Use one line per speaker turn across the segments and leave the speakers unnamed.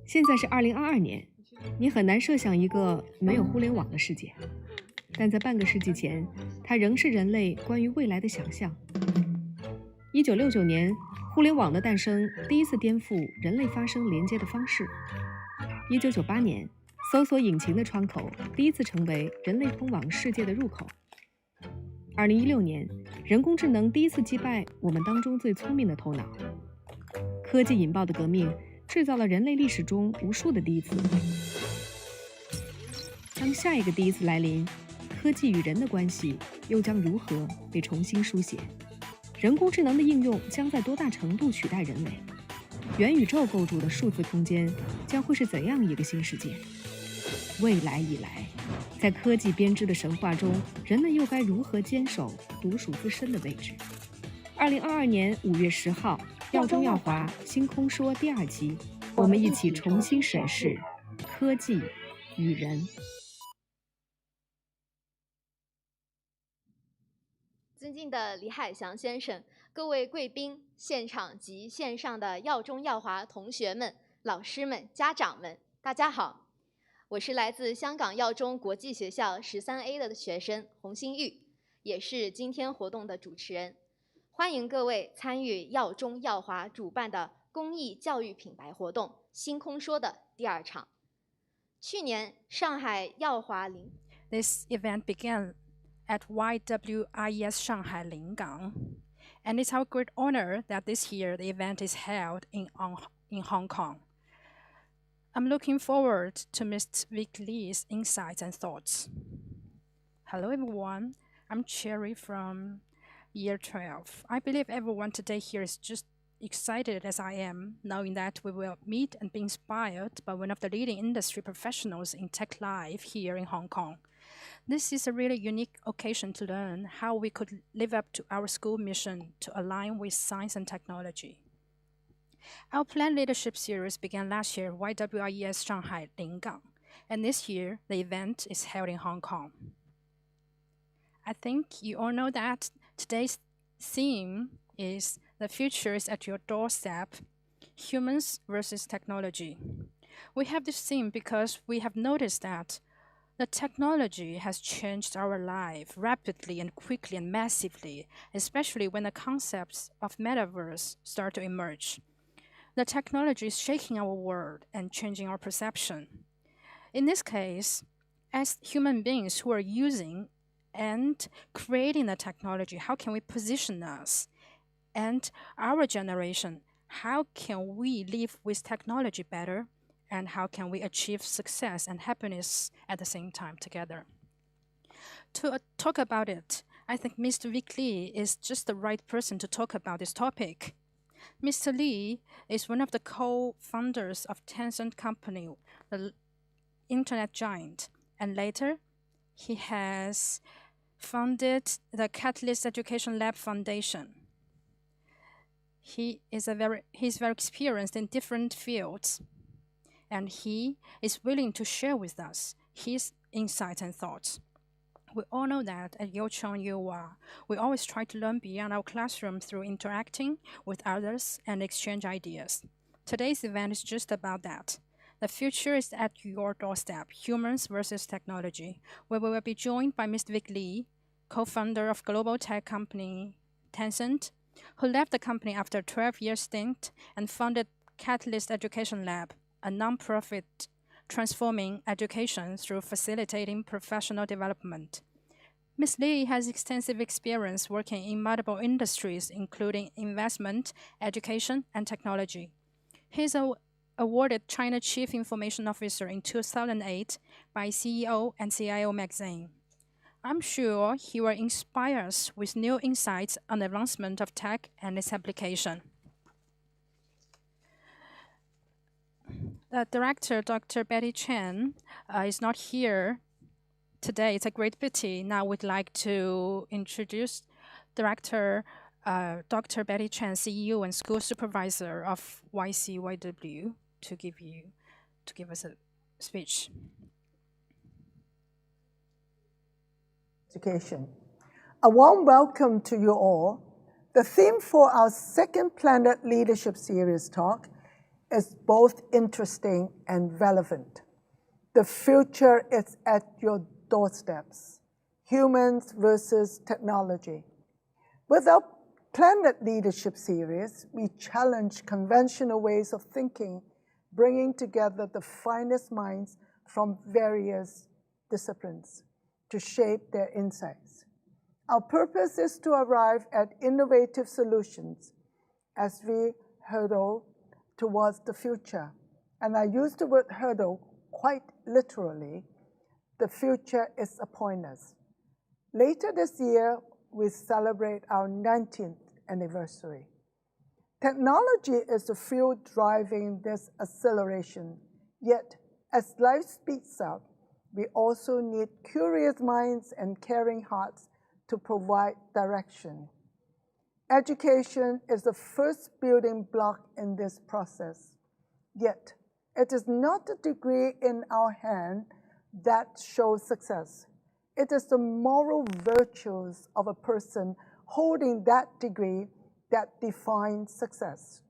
现在是2022年，你很难设想一个没有互联网的世界，但在半个世纪前，它仍是人类关于未来的想象。1969年，互联网的诞生第一次颠覆人类发生连接的方式。1998年，搜索引擎的窗口第一次成为人类通往世界的入口。2016年，人工智能第一次击败我们当中最聪明的头脑。科技引爆的革命制造了人类历史中无数的第一次。当下一个第一次来临，科技与人的关系又将如何被重新书写？人工智能的应用将在多大程度取代人类？元宇宙构筑的数字空间将会是怎样一个新世界？未来以来，在科技编织的神话中，人类又该如何坚守独属自身的位置？2022年5月10号，耀中耀华星空说第2集，我们一起重新审视科技与人。
尊敬的李海翔先生，各位贵宾，现场及线上的耀中耀华同学们、老师们、家长们，大家好，我是来自香港耀中国际学校13A 的学生洪新玉，也是今天活动的主持人。欢迎各位参与耀中耀华主办的公益教育品牌活动“星空说”的第2场。去年上海耀华林
This event began at YWIES Shanghai Lingang, and it's our great honor that this year the event is held in Hong Kong. I'm looking forward to Mr. Vic Lee's insights and thoughts. Hello everyone, I'm Cherry from Year 12. I believe everyone today here is just excited as I am, knowing that we will meet and be inspired by one of the leading industry professionals in tech life here in Hong Kong. This is a really unique occasion to learn how we could live up to our school mission to align with science and technology. Our planned leadership series began last year at YWIES Shanghai Lingang, and this year the event is held in Hong Kong. I think you all know that today's theme is the future is at your doorstep, humans versus technology. We have this theme because we have noticed that the technology has changed our life rapidly and quickly and massively, especially when the concepts of metaverse start to emerge. The technology is shaking our world and changing our perception. In this case, as human beings who are using and creating the technology, how can we position us? And our generation, how can we live with technology better? And how can we achieve success and happiness at the same time together? To talk about it, I think Mr. Vic Lee is just the right person to talk about this topic. Mr. Lee is one of the co-founders of Tencent company, the internet giant, and later he has founded the Catalyst Education Lab Foundation. He's very experienced in different fields, and he is willing to share with us his insights and thoughts. We all know that at Youcheng Yuhua, we always try to learn beyond our classroom through interacting with others and exchange ideas. Today's event is just about that. The future is at your doorstep, humans versus technology, where we will be joined by Mr. Vic Lee, co-founder of global tech company Tencent, who left the company after a 12-year stint and founded Catalyst Education Lab, a non-profit transforming education through facilitating professional development. Ms. Lee has extensive experience working in multiple industries, including investment, education, and technology. He's awarded China Chief Information Officer in 2008 by CEO and CIO magazine. I'm sure he will inspire us with new insights on the advancement of tech and its application. The director, Dr. Betty Chen, is not here today. It's a great pity. Now we'd like to introduce Director Dr. Betty Chen, CEO and School Supervisor of YCYW, to give us a speech.
Education. A warm welcome to you all. The theme for our second Planet Leadership Series talk is both interesting and relevant. The future is at your doorsteps. Humans versus technology. With our Planet Leadership series, we challenge conventional ways of thinking, bringing together the finest minds from various disciplines to shape their insights. Our purpose is to arrive at innovative solutions as we hurdle towards the future. And I use the word hurdle quite literally. The future is upon us. Later this year, we celebrate our 19th anniversary. Technology is the fuel driving this acceleration. Yet, as life speeds up, we also need curious minds and caring hearts to provide direction. Education is the first building block in this process. Yet, it is not the degree in our hand that shows success. It is the moral virtues of a person holding that degree that defines success.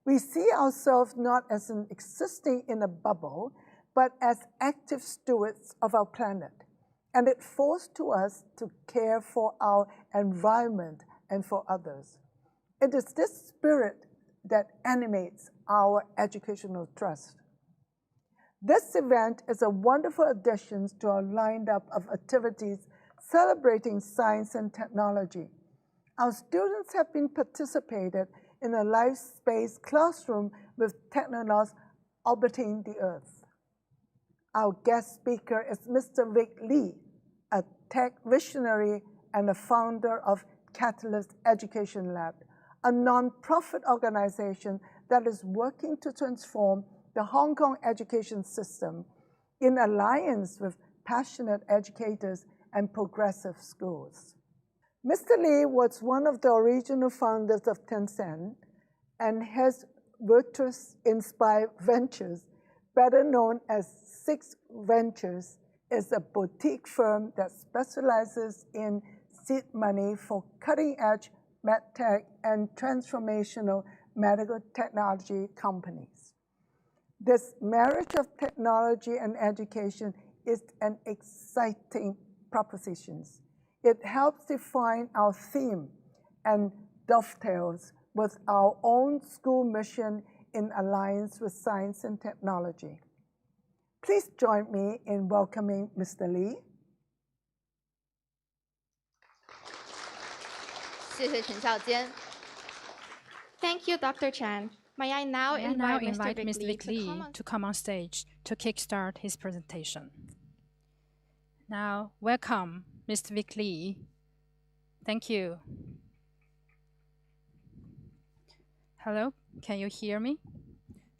We see ourselves not as existing in a bubble, but as active stewards of our planet. And it falls to us to care for our environment and for others. It is this spirit that animates our educational trust. This event is a wonderful addition to our lineup of activities celebrating science and technology. Our students have been participated in a life space classroom with technonauts orbiting the Earth. Our guest speaker is Mr. Vic Lee, a tech visionary and a founder of Catalyst Education Lab, a non-profit organization that is working to transform the Hong Kong education system in alliance with passionate educators and progressive schools. Mr. Lee was one of the original founders of Tencent and has Virtus Inspire Ventures, better known as Six Ventures, is a boutique firm that specializes in seed money for cutting-edge medtech and transformational medical technology companies. This marriage of technology and education is an exciting proposition. It helps define our theme and dovetails with our own school mission in alliance with science and technology. Please join me in welcoming Mr. Lee.
谢谢陈校监。
Thank you, Dr. Chan. May I now invite Mr.
Mr. Vic Lee to come on stage to kickstart his presentation. Now, welcome, Mr. Vic Lee. Thank you. Hello, can you hear me?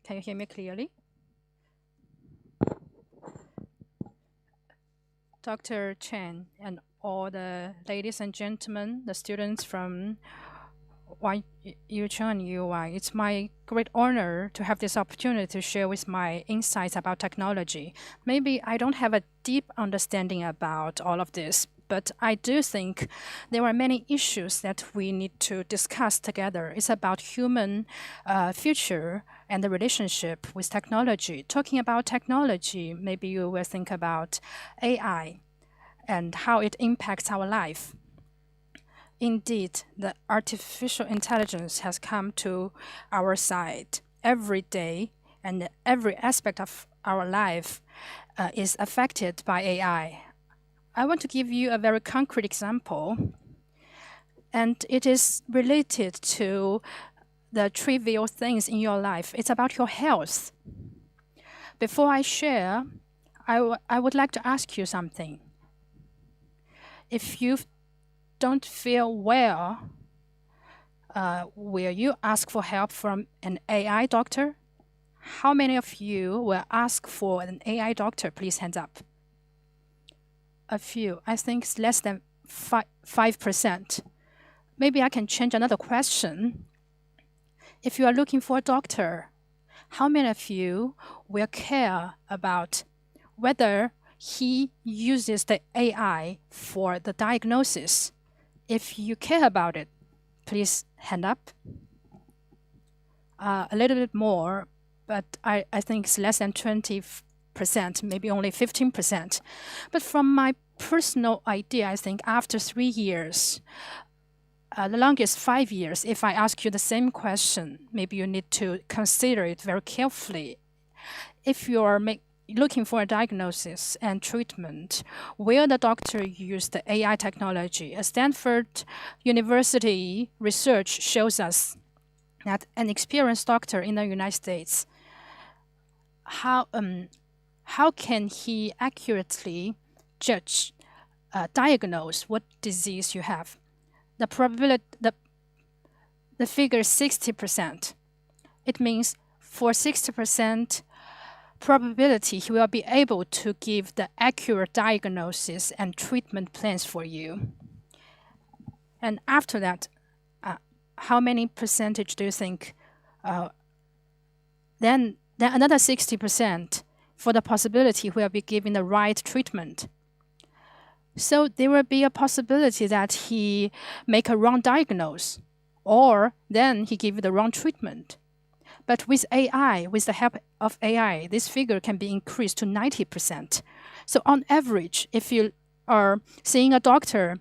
Can you hear me clearly? Dr. Chen and all the ladies and gentlemen, the students from VIAMC and UI, it's my great honor to have this opportunity to share with my insights about technology. Maybe I don't have a deep understanding about all of this, but I do think there are many issues that we need to discuss together. It's about human future and the relationship with technology. Talking about technology, maybe you will think about AI and how it impacts our life. Indeed, the artificial intelligence has come to our side every day, and every aspect of our life is affected by AI. I want to give you a very concrete example, and it is related to the trivial things in your life. It's about your health. Before I share, I would like to ask you something. If you don't feel well, will you ask for help from an AI doctor? How many of you will ask for an AI doctor? Please hands up. A few. I think it's less than 5%. Maybe I can change another question. If you are looking for a doctor, how many of you will care about whether he uses the AI for the diagnosis? If you care about it, please hand up. A little bit more, but I think it's less than 20%, maybe only 15%. But from my personal idea, I think after 3 years, the longest 5 years, if I ask you the same question, maybe you need to consider it very carefully. If you're looking for a diagnosis and treatment, will the doctor use the AI technology? A Stanford University research shows us that an experienced doctor in the United States, how can he accurately judge, diagnose what disease you have? The probability, the figure is 60%. It means for 60% probability, he will be able to give the accurate diagnosis and treatment plans for you. And after that, how many percentage do you think? Then another 60% for the possibility he will be given the right treatment. So there will be a possibility that he make a wrong diagnosis, or then he give the wrong treatment. But with AI, with the help of AI, this figure can be increased to 90%. So on average, if you are seeing a doctor,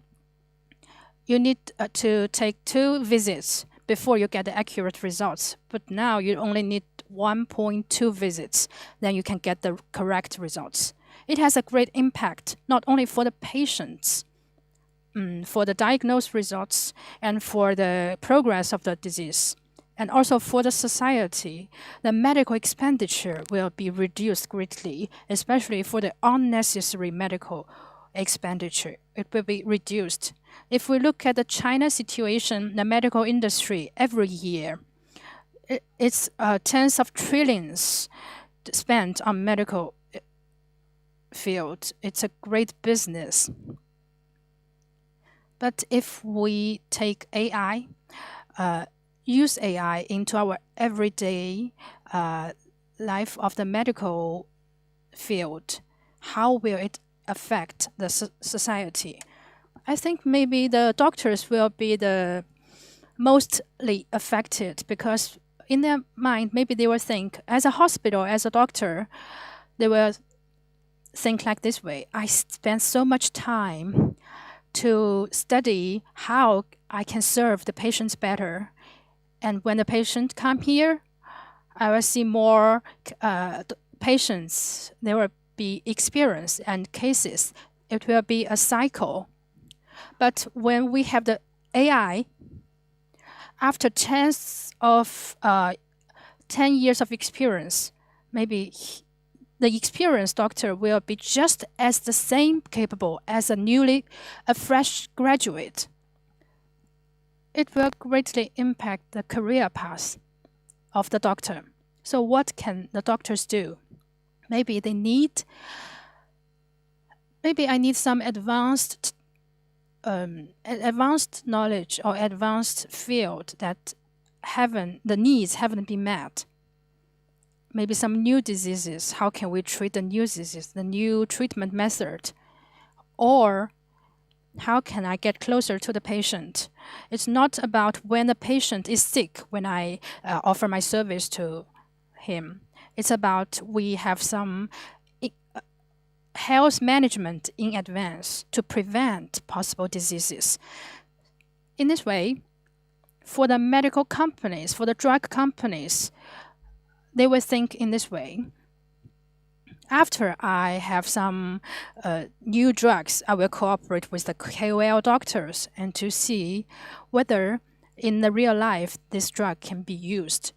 you need to take 2 visits before you get the accurate results. But now you only need 1.2 visits, then you can get the correct results. It has a great impact, not only for the patients, for the diagnosed results, and for the progress of the disease, and also for the society. The medical expenditure will be reduced greatly, especially for the unnecessary medical expenditure. It will be reduced. If we look at the China situation, the medical industry every year, it's tens of trillions spent on medical field. It's a great business. But if we take AI, use AI into our everyday life of the medical field, how will it affect the society? I think maybe the doctors will be the mostly affected, because in their mind, maybe they will think, as a hospital, as a doctor, they will think like this way: I spend so much time to study how I can serve the patients better. And when the patient come here, I will see more patients. There will be experience and cases. It will be a cycle. But when we have the AI, after 10 years of experience, maybe the experienced doctor will be just as the same capable as a fresh graduate. It will greatly impact the career path of the doctor. So what can the doctors do? Maybe I need some advanced knowledge or advanced field that the needs haven't been met. Maybe some new diseases. How can we treat the new diseases, the new treatment method? Or how can I get closer to the patient? It's not about when the patient is sick when I offer my service to him. It's about we have some health management in advance to prevent possible diseases. In this way, for the medical companies, for the drug companies, they will think in this way: after I have some new drugs, I will cooperate with the KOL doctors and to see whether in the real life this drug can be used,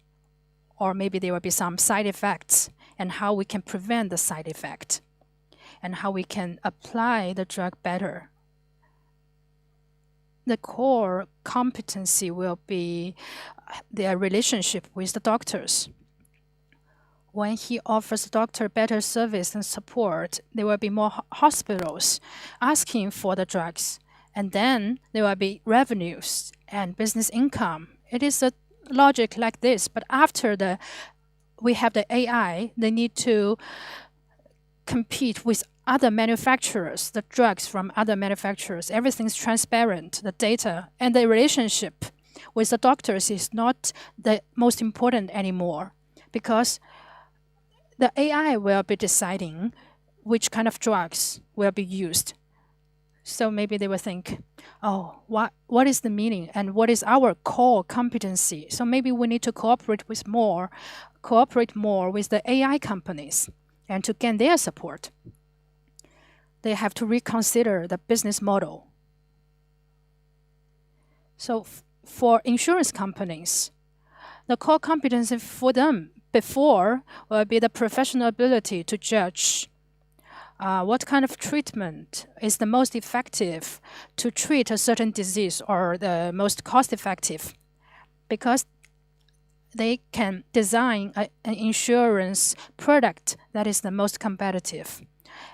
or maybe there will be some side effects, and how we can prevent the side effect, and how we can apply the drug better. The core competency will be their relationship with the doctors. When he offers the doctor better service and support, there will be more hospitals asking for the drugs. And then there will be revenues and business income. It is a logic like this. But after we have the AI, they need to compete with other manufacturers, the drugs from other manufacturers. Everything's transparent, the data, and the relationship with the doctors is not the most important anymore, because the AI will be deciding which kind of drugs will be used. So maybe they will think, oh, what is the meaning and what is our core competency? So maybe we need to cooperate more with the AI companies and to gain their support. They have to reconsider the business model. So for insurance companies, the core competency for them before will be the professional ability to judge what kind of treatment is the most effective to treat a certain disease or the most cost-effective, because they can design an insurance product that is the most competitive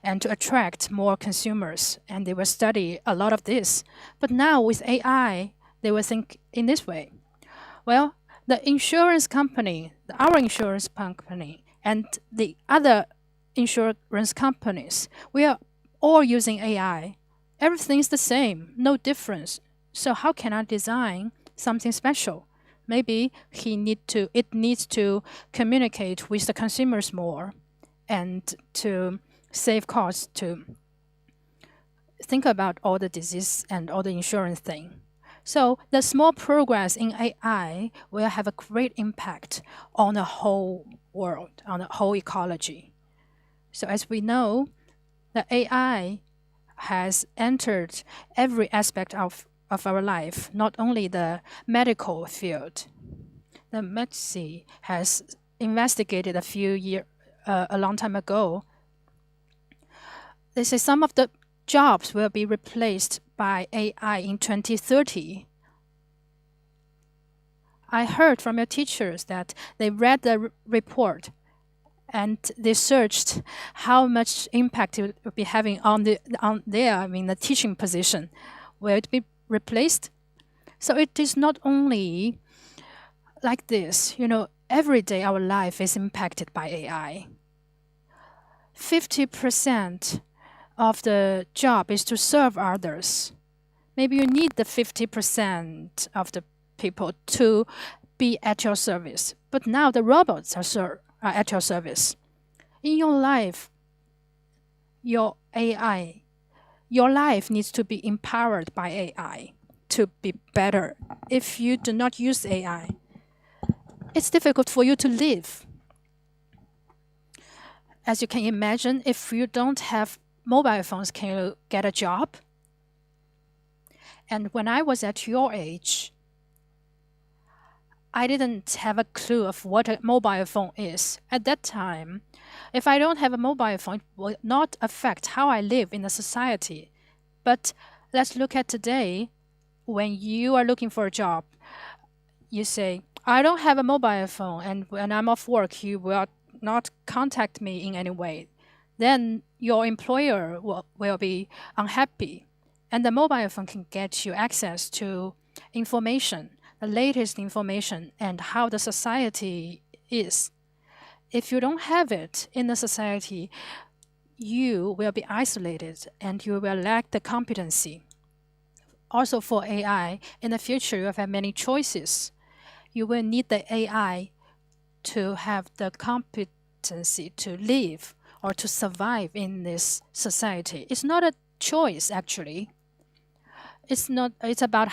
and to attract more consumers, and they will study a lot of this. But now with AI, they will think in this way. Well, the insurance company, our insurance company, and the other insurance companies, we are all using AI. Everything is the same, no difference. So how can I design something special? Maybe it needs to communicate with the consumers more and to save costs, to think about all the disease and all the insurance thing. So the small progress in AI will have a great impact on the whole world, on the whole ecology. So as we know, the AI has entered every aspect of our life, not only the medical field. The McKinsey has investigated a long time ago. They say some of the jobs will be replaced by AI in 2030. I heard from your teachers that they read the report and they searched how much impact it would be having on the teaching position. Will it be replaced? So it is not only like this. Every day our life is impacted by AI. 50% of the job is to serve others. Maybe you need the 50% of the people to be at your service. But now the robots are at your service. In your life, your life needs to be empowered by AI to be better. If you do not use AI, it's difficult for you to live. As you can imagine, if you don't have mobile phones, can you get a job? And when I was at your age, I didn't have a clue of what a mobile phone is. At that time, if I don't have a mobile phone, it will not affect how I live in the society. But let's look at today. When you are looking for a job, you say, I don't have a mobile phone, and when I'm off work, you will not contact me in any way. Then your employer will be unhappy. And the mobile phone can get you access to information, the latest information, and how the society is. If you don't have it in the society, you will be isolated and you will lack the competency. Also for AI, in the future, you will have many choices. You will need the AI to have the competency to live or to survive in this society. It's not a choice, actually. It's about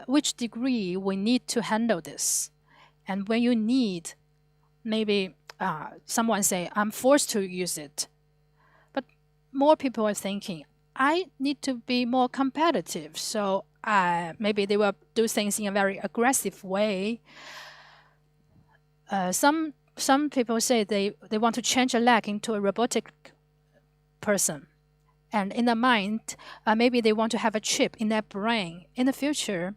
which degree we need to handle this. And when you need, maybe someone say, I'm forced to use it. But more people are thinking, I need to be more competitive. So maybe they will do things in a very aggressive way. Some people say they want to change a leg into a robotic person. And in the mind, maybe they want to have a chip in their brain. In the future,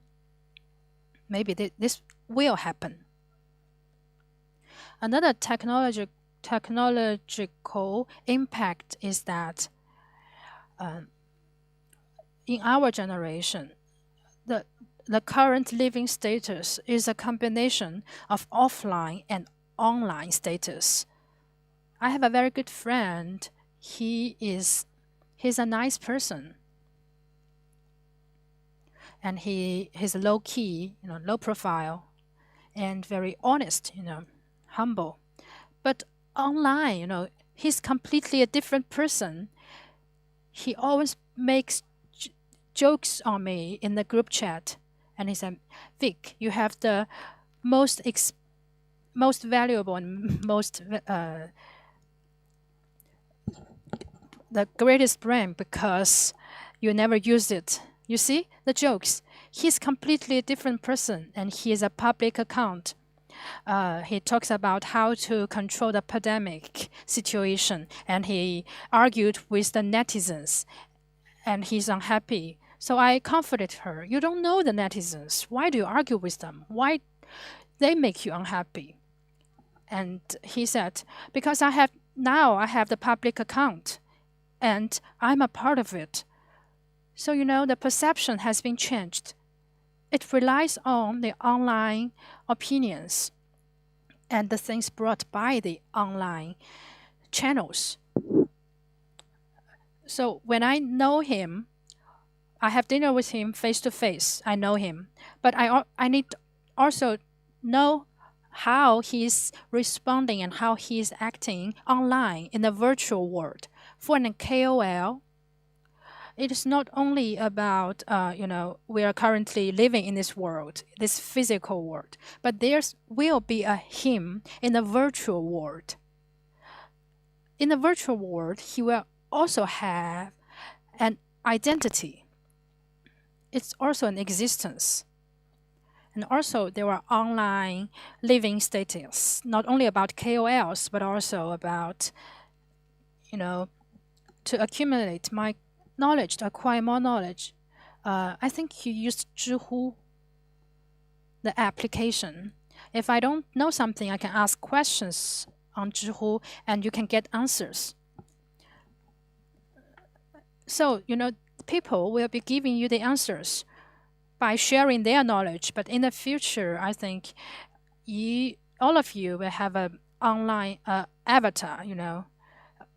maybe this will happen. Another technological impact is that in our generation, the current living status is a combination of offline and online status. I have a very good friend. He's a nice person. And he's low key, low profile, and very honest, humble. But online, he's completely a different person. He always makes jokes on me in the group chat. And he said, Vic, you have the most valuable and the greatest brand because you never use it. You see the jokes. He's completely a different person, and he is a public account. He talks about how to control the pandemic situation, and he argued with the netizens, and he's unhappy. So I comforted her. You don't know the netizens. Why do you argue with them? Why they make you unhappy? And he said, because I have the public account, and I'm a part of it. So, the perception has been changed. It relies on the online opinions and the things brought by the online channels. So when I know him, I have dinner with him face to face. I know him. But I need to also know how he's responding and how he's acting online in the virtual world. For an KOL, it is not only about, we are currently living in this world, this physical world, but there will be a him in the virtual world. In the virtual world, he will also have an identity. It's also an existence. And also there are online living status, not only about KOLs, but also about, to accumulate my knowledge, to acquire more knowledge. I think he used Zhihu, the application. If I don't know something, I can ask questions on Zhihu and you can get answers. So, people will be giving you the answers by sharing their knowledge. But in the future, I think all of you will have an online avatar,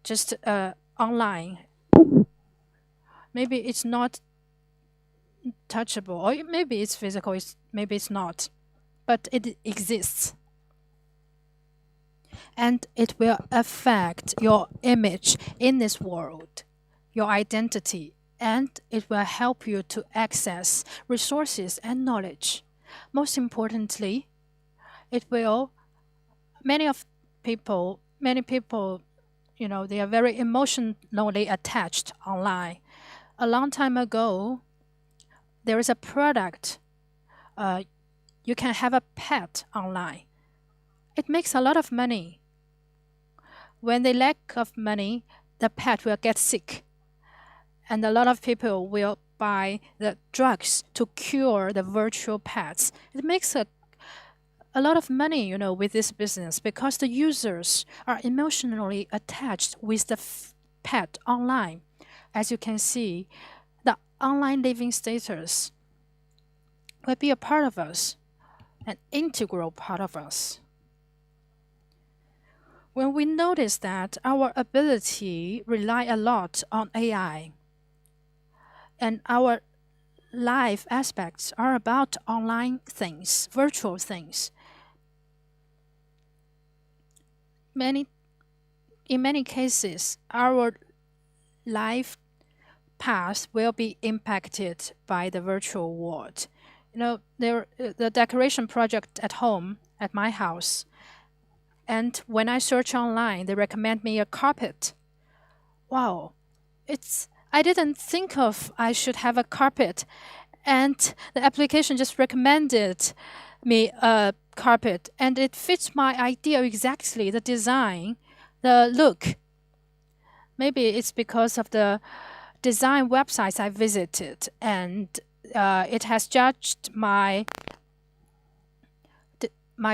just online. Maybe it's not touchable, or maybe it's physical, maybe it's not, but it exists. And it will affect your image in this world, your identity, and it will help you to access resources and knowledge. Most importantly, many people, they are very emotionally attached online. A long time ago, there is a product. You can have a pet online. It makes a lot of money. When they lack of money, the pet will get sick. And a lot of people will buy the drugs to cure the virtual pets. It makes a lot of money, with this business because the users are emotionally attached with the pet online. As you can see, the online living status will be a part of us, an integral part of us. When we notice that our ability rely a lot on AI, and our life aspects are about online things, virtual things, in many cases, our life path will be impacted by the virtual world. The decoration project at home, at my house, and when I search online, they recommend me a carpet. Wow, I didn't think of I should have a carpet, and the application just recommended me a carpet, and it fits my idea exactly, the design, the look. Maybe it's because of the design websites I visited, and it has judged my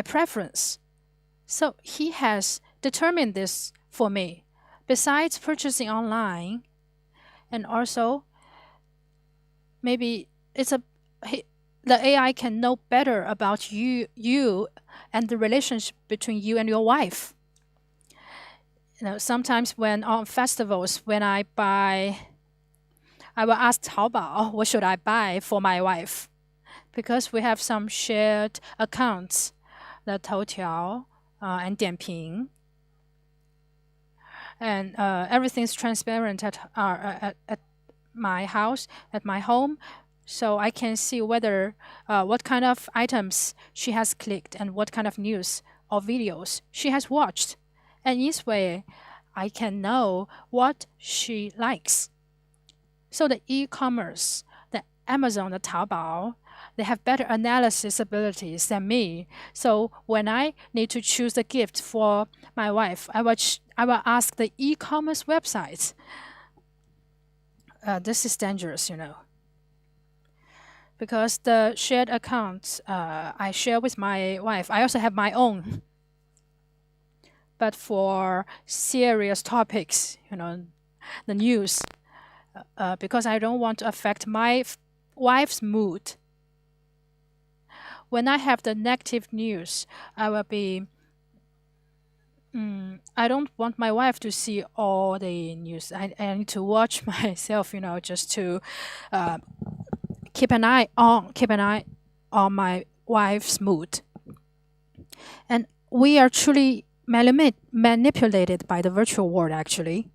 preference. So he has determined this for me. Besides purchasing online, and also maybe the AI can know better about you and the relationship between you and your wife. Sometimes when on festivals, when I will ask Taobao, what should I buy for my wife? Because we have some shared accounts, the Toutiao and Dianping. and everything's transparent at my house, at my home, so I can see whether what kind of items she has clicked and what kind of news or videos she has watched. And this way, I can know what she likes. So the e-commerce, the Amazon, the Taobao, they have better analysis abilities than me. So when I need to choose a gift for my wife, I will ask the e-commerce websites. This is dangerous, you know. Because the shared accounts I share with my wife, I also have my own. But for serious topics, you know, the news, because I don't want to affect my wife's mood. When I have the negative news, I will be, I don't want my wife to see all the news. I need to watch myself, you know, just to keep an eye on my wife's mood. And we are truly manipulated by the virtual world, actually.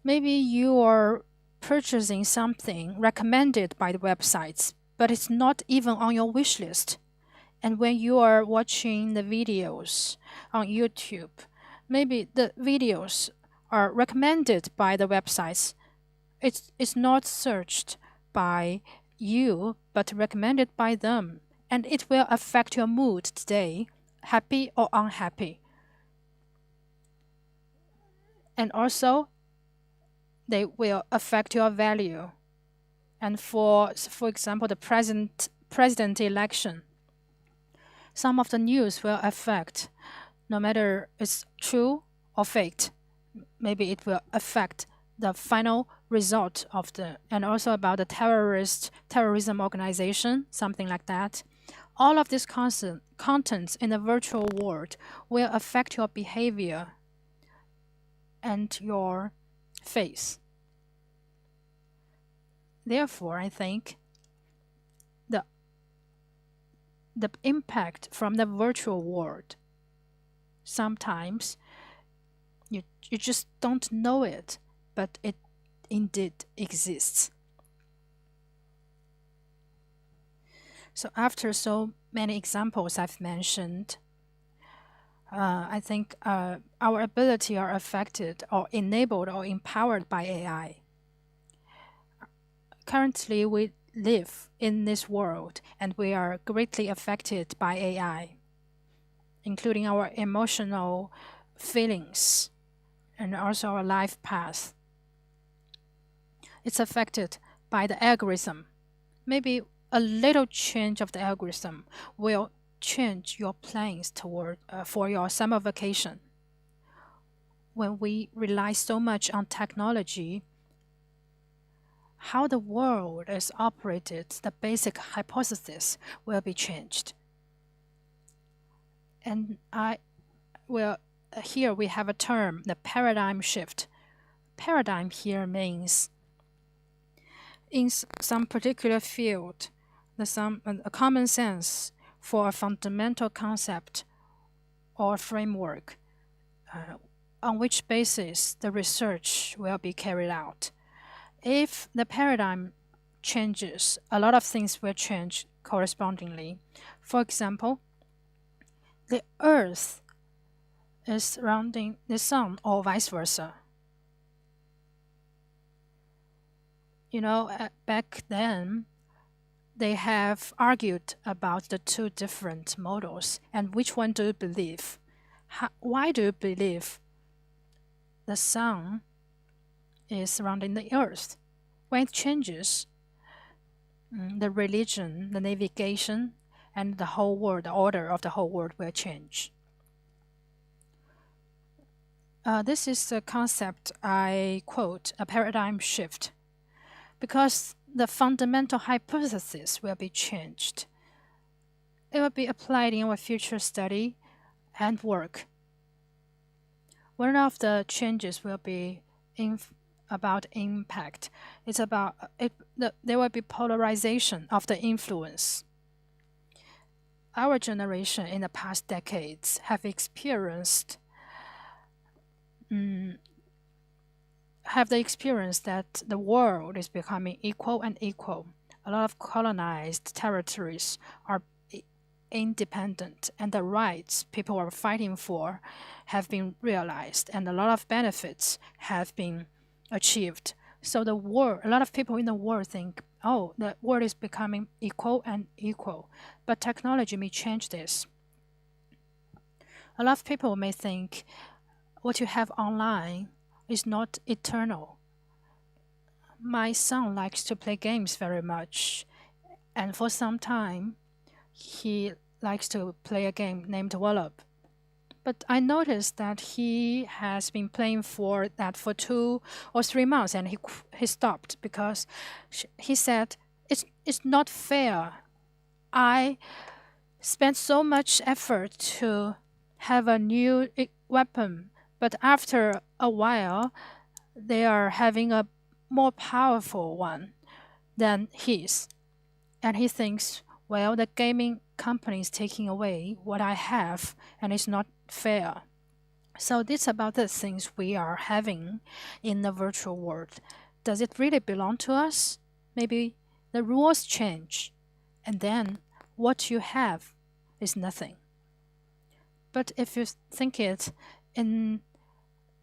Maybe you are purchasing something recommended by the websites, but it's not even on your wish list. And when you are watching the videos on YouTube, maybe the videos are recommended by the websites. It's not searched by you, but recommended by them. And it will affect your mood today, happy or unhappy. And also, they will affect your value. And for example, the president election, some of the news will affect, no matter it's true or faked, maybe it will affect the final result of and also about the terrorism organization, something like that. All of these contents in the virtual world will affect your behavior and your face. Therefore, I think the impact from the virtual world, sometimes you just don't know it, but it indeed exists. So after so many examples I've mentioned, I think our ability are affected or enabled or empowered by AI. Currently, we live in this world and we are greatly affected by AI, including our emotional feelings and also our life path. It's affected by the algorithm. Maybe a little change of the algorithm will change your plans for your summer vacation. When we rely so much on technology, how the world is operated, the basic hypothesis will be changed. And here we have a term, the paradigm shift. Paradigm here means in some particular field, a common sense for a fundamental concept or framework on which basis the research will be carried out. If the paradigm changes, a lot of things will change correspondingly. For example, the Earth is surrounding the Sun or vice versa. You know, back then, they have argued about the two different models and which one do you believe? Why do you believe the Sun is surrounding the Earth? When it changes, the religion, the navigation, and the whole world, the order of the whole world will change. This is the concept I quote, a paradigm shift, because the fundamental hypothesis will be changed. It will be applied in our future study and work. One of the changes will be about impact. It's about there will be polarization of the influence. Our generation in the past decades have experienced have the experience that the world is becoming equal and equal. A lot of colonized territories are independent, and the rights people are fighting for have been realized, and a lot of benefits have been achieved. So the world, a lot of people in the world think, oh, the world is becoming equal and equal, but technology may change this. A lot of people may think what you have online is not eternal. My son likes to play games very much, and for some time, he likes to play a game named Wallop. But I noticed that he has been playing for that for 2 or 3 months, and he stopped because he said, it's not fair. I spent so much effort to have a new weapon, but after a while, they are having a more powerful one than his. And he thinks, well, the gaming company is taking away what I have, and it's not fair. So this about the things we are having in the virtual world. Does it really belong to us? Maybe the rules change, and then what you have is nothing. But if you think it in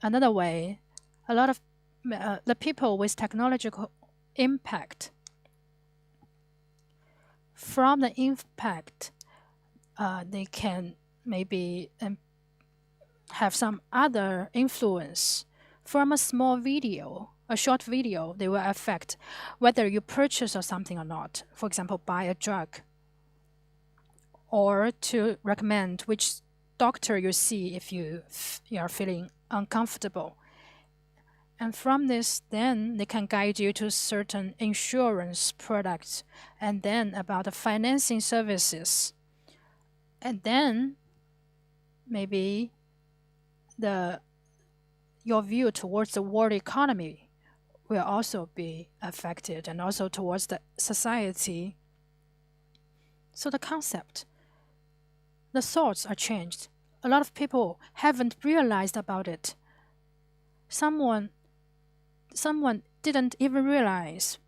another way, a lot of the people with technological impact, from the impact, they can maybe have some other influence. From a small video, a short video, they will affect whether you purchase or something or not. For example, buy a drug, or to recommend which doctor you see if you are feeling uncomfortable. And from this, then they can guide you to certain insurance products, and then about the financing services. And then maybe your view towards the world economy will also be affected, and also towards the society. So the concept, the thoughts are changed. A lot of people haven't realized about it. Someone didn't even realize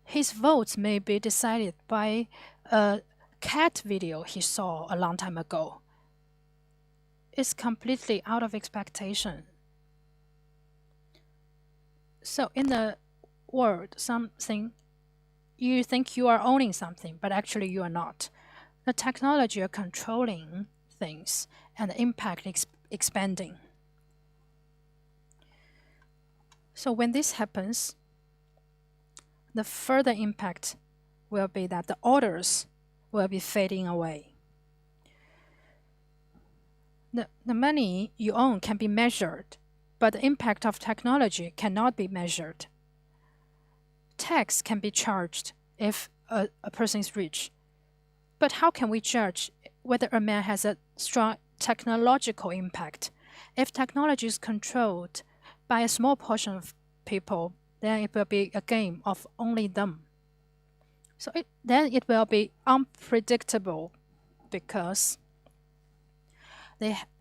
his votes may be decided by a cat video he saw a long time ago. It's completely out of expectation. So in the world, something you think you are owning something, but actually you are not. The technology are controlling things, and the impact expanding. So when this happens, the further impact will be that the orders will be fading away. The money you own can be measured, but the impact of technology cannot be measured. Tax can be charged if a person is rich, but how can we judge whether a man has a strong technological impact? If technology is controlled by a small portion of people, then it will be a game of only them. So then it will be unpredictable, because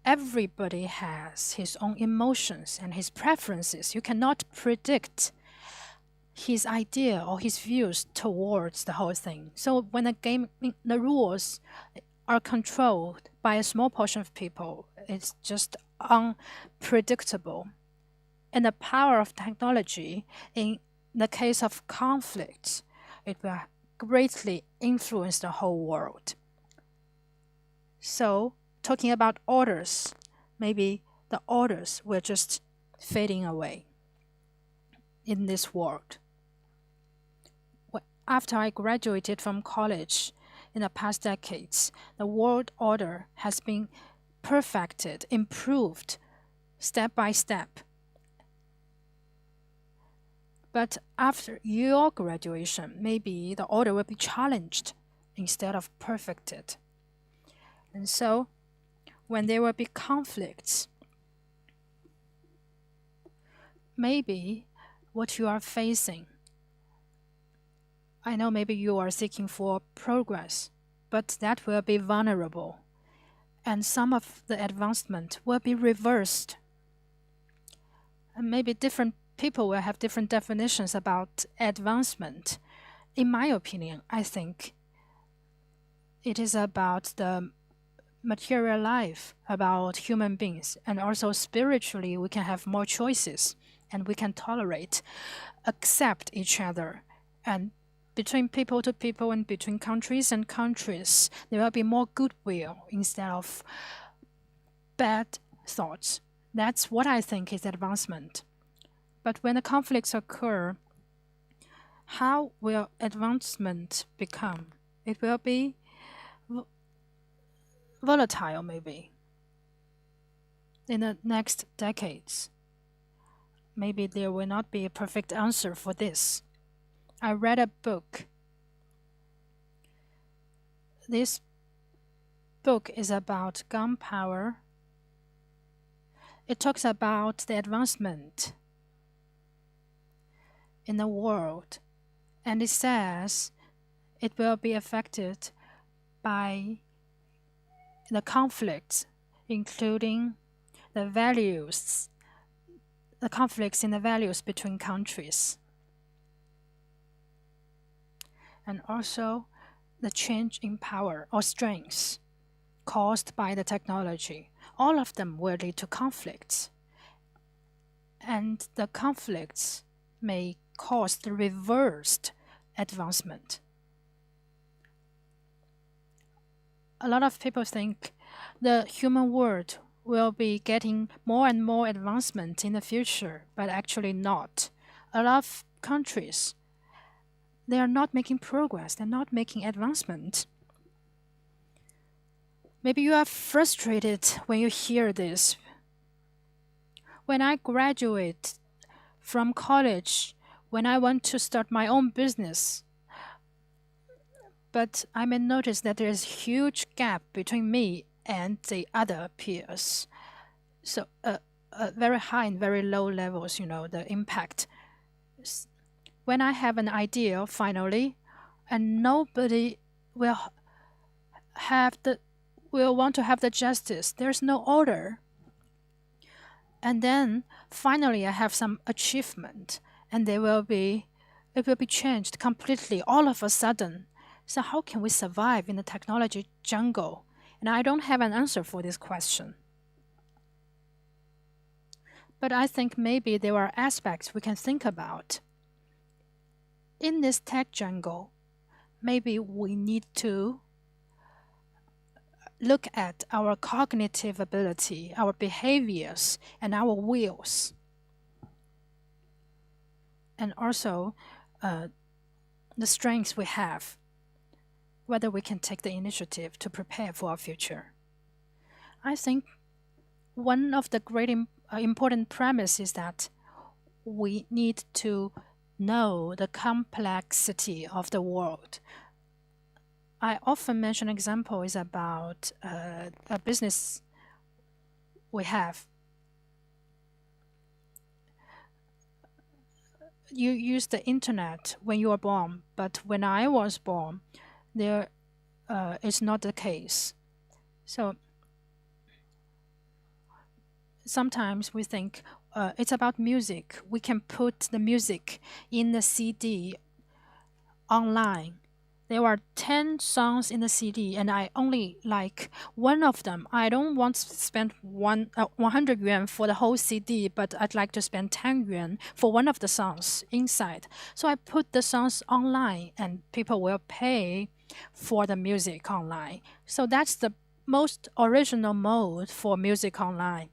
everybody has his own emotions and his preferences. You cannot predict his idea or his views towards the whole thing. So when the rules are controlled by a small portion of people, it's just unpredictable. And the power of technology, in the case of conflicts, it will greatly influence the whole world. So, talking about orders, maybe the orders were just fading away in this world. After I graduated from college in the past decades, the world order has been perfected, improved step by step. But after your graduation, maybe the order will be challenged instead of perfected. And so, when there will be conflicts, maybe what you are facing, I know maybe you are seeking for progress, but that will be vulnerable, and some of the advancement will be reversed. And maybe different people will have different definitions about advancement. In my opinion, I think it is about the material life, about human beings, and also spiritually we can have more choices and we can tolerate, accept each other, and between people to people and between countries and countries, there will be more goodwill instead of bad thoughts. That's what I think is advancement. But when the conflicts occur, how will advancement become? It will be volatile, maybe, in the next decades. Maybe there will not be a perfect answer for this. I read a book. This book is about gunpowder. It talks about the advancement in the world, and it says it will be affected by the conflicts, including the values, the conflicts in the values between countries, and also the change in power or strength caused by the technology. All of them will lead to conflicts, and the conflicts may cause the reversed advancement. A lot of people think the human world will be getting more and more advancement in the future, but actually not. A lot of countries, they are not making progress, they're not making advancement. Maybe you are frustrated when you hear this. When I graduate from college, when I want to start my own business, but I may notice that there is a huge gap between me and the other peers. So very high and very low levels, the impact. When I have an idea, finally, and nobody will want to have the justice. There's no order. And then finally I have some achievement, and it will be changed completely all of a sudden. So how can we survive in the technology jungle? And I don't have an answer for this question. But I think maybe there are aspects we can think about. In this tech jungle, maybe we need to look at our cognitive ability, our behaviors, and our wills. And also the strengths we have, whether we can take the initiative to prepare for our future. I think one of the great important premises is that we need to know the complexity of the world. I often mention an example is about a business we have. You use the internet when you are born, but when I was born, there is not the case. So sometimes we think it's about music. We can put the music in the CD online. There are 10 songs in the CD, and I only like one of them. I don't want to spend 100 yuan for the whole CD, but I'd like to spend 10 yuan for one of the songs inside. So I put the songs online, and people will pay for the music online. So that's the most original mode for music online.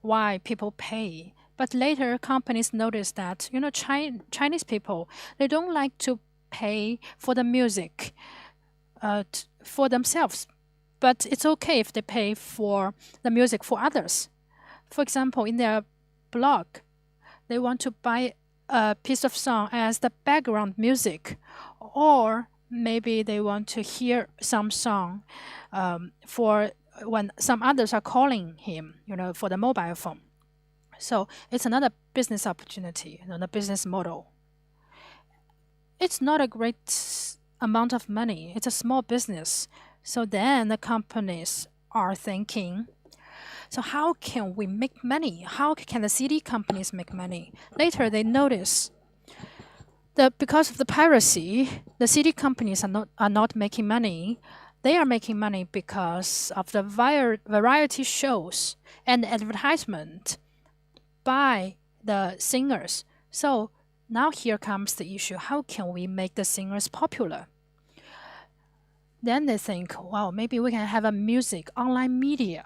Why people pay. But later, companies notice that, Chinese people, they don't like to pay for the music for themselves, but it's okay if they pay for the music for others. For example, in their blog, they want to buy a piece of song as the background music, or maybe they want to hear some song for when some others are calling him, for the mobile phone. So it's another business opportunity, the business model. It's not a great amount of money. It's a small business. So then the companies are thinking, So how can we make money? How can the CD companies make money? Later, they notice that because of the piracy, the CD companies are not making money. They are making money because of the variety shows and advertisement by the singers. So now here comes the issue. How can we make the singers popular? Then they think, well, maybe we can have a music online media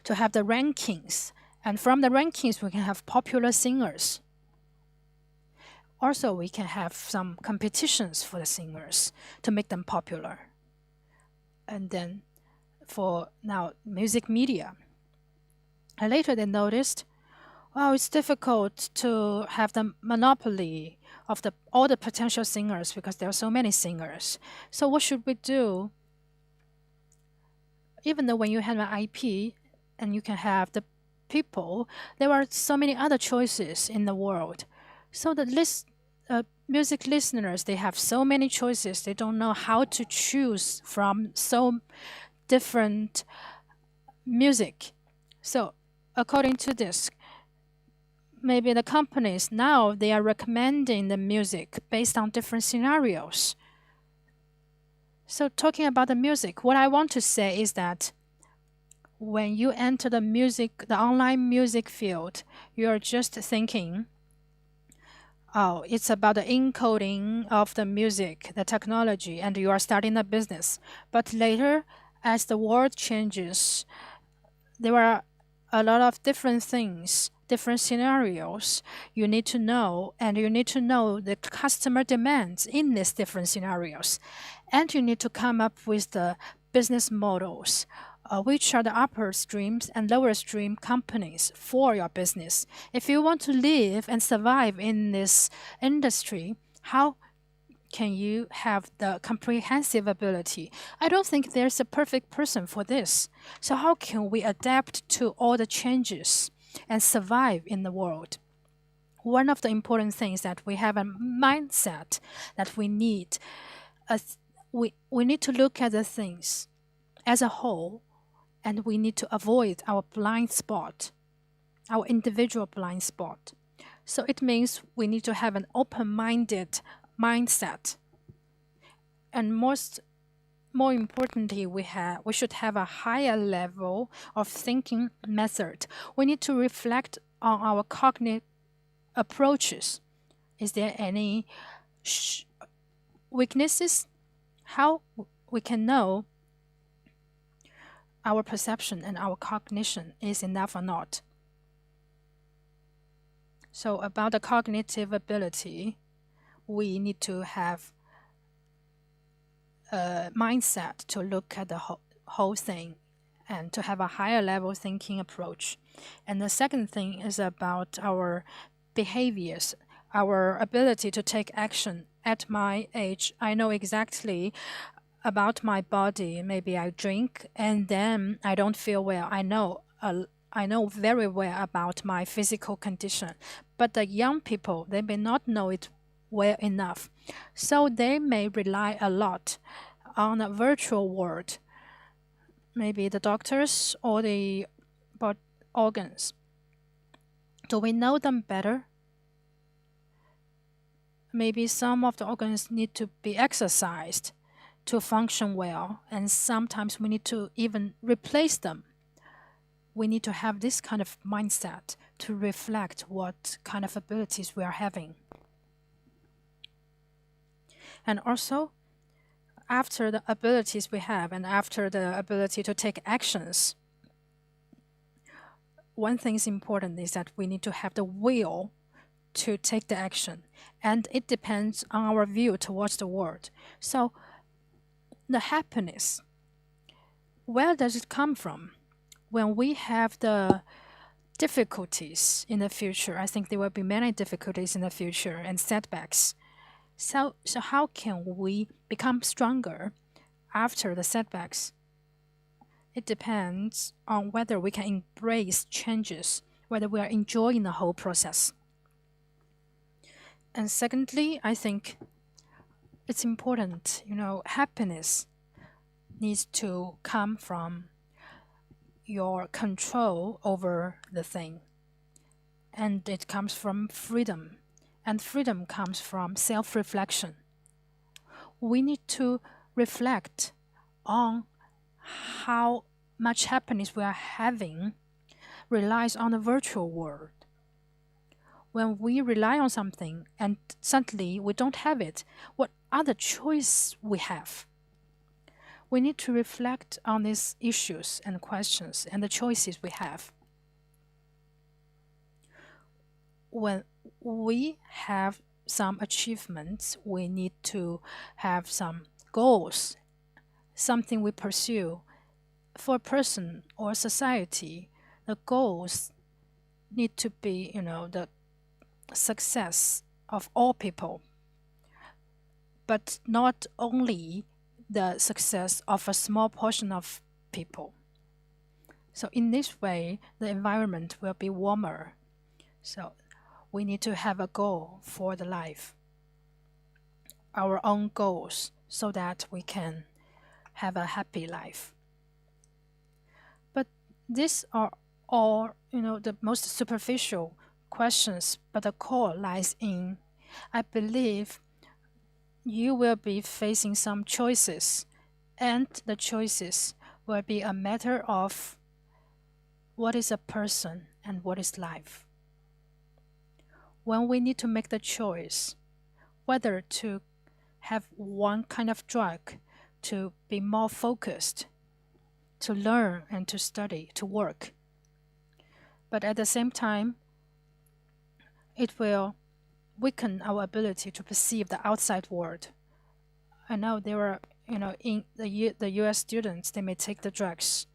to have the rankings. And from the rankings, we can have popular singers. Also, we can have some competitions for the singers to make them popular. And then for now, music media. And later they noticed, well, it's difficult to have the monopoly of all the potential singers because there are so many singers. So what should we do? Even though when you have an IP and you can have the people, there are so many other choices in the world. So the music listeners, they have so many choices. They don't know how to choose from so different music. So according to this, maybe the companies now, they are recommending the music based on different scenarios. So talking about the music, what I want to say is that when you enter the online music field, you're just thinking, oh, it's about the encoding of the music, the technology, and you are starting a business. But later, as the world changes, there are a lot of different things, different scenarios you need to know, and you need to know the customer demands in these different scenarios. And you need to come up with the business models, which are the upper streams and lower stream companies for your business. If you want to live and survive in this industry, how can you have the comprehensive ability? I don't think there's a perfect person for this. So how can we adapt to all the changes and survive in the world? One of the important things that we have a mindset that we need. We need to look at the things as a whole, and we need to avoid our blind spot, our individual blind spot. So it means we need to have an open-minded mindset. And more importantly, we should have a higher level of thinking method. We need to reflect on our cognitive approaches. Is there any weaknesses? How we can know our perception and our cognition is enough or not. So about the cognitive ability, we need to have a mindset to look at the whole thing and to have a higher level thinking approach. And the second thing is about our behaviors, our ability to take action. At my age, I know exactly about my body. Maybe I drink and then I don't feel well. I know very well about my physical condition. But the young people, they may not know it well enough. So they may rely a lot on a virtual world, maybe the doctors or the organs. Do we know them better? Maybe some of the organs need to be exercised to function well, and sometimes we need to even replace them. We need to have this kind of mindset to reflect what kind of abilities we are having. And also, after the abilities we have and after the ability to take actions, one thing is important is that we need to have the will to take the action. And it depends on our view towards the world. So the happiness, where does it come from? When we have the difficulties in the future, I think there will be many difficulties in the future and setbacks. So how can we become stronger after the setbacks? It depends on whether we can embrace changes, whether we are enjoying the whole process. And secondly, I think it's important, happiness needs to come from your control over the thing. And it comes from freedom. And freedom comes from self-reflection. We need to reflect on how much happiness we are having relies on the virtual world. When we rely on something and suddenly we don't have it, what other choice we have? We need to reflect on these issues and questions and the choices we have. When we have some achievements, we need to have some goals, something we pursue. For a person or society, the goals need to be, the success of all people, but not only the success of a small portion of people. So in this way, the environment will be warmer. So we need to have a goal for the life, our own goals, so that we can have a happy life. But these are all, the most superficial questions, but the core lies in, I believe you will be facing some choices, and the choices will be a matter of what is a person and what is life. When we need to make the choice whether to have one kind of drug to be more focused, to learn and to study, to work, but at the same time, it will weaken our ability to perceive the outside world. I know there are, in the US students, they may take the drugs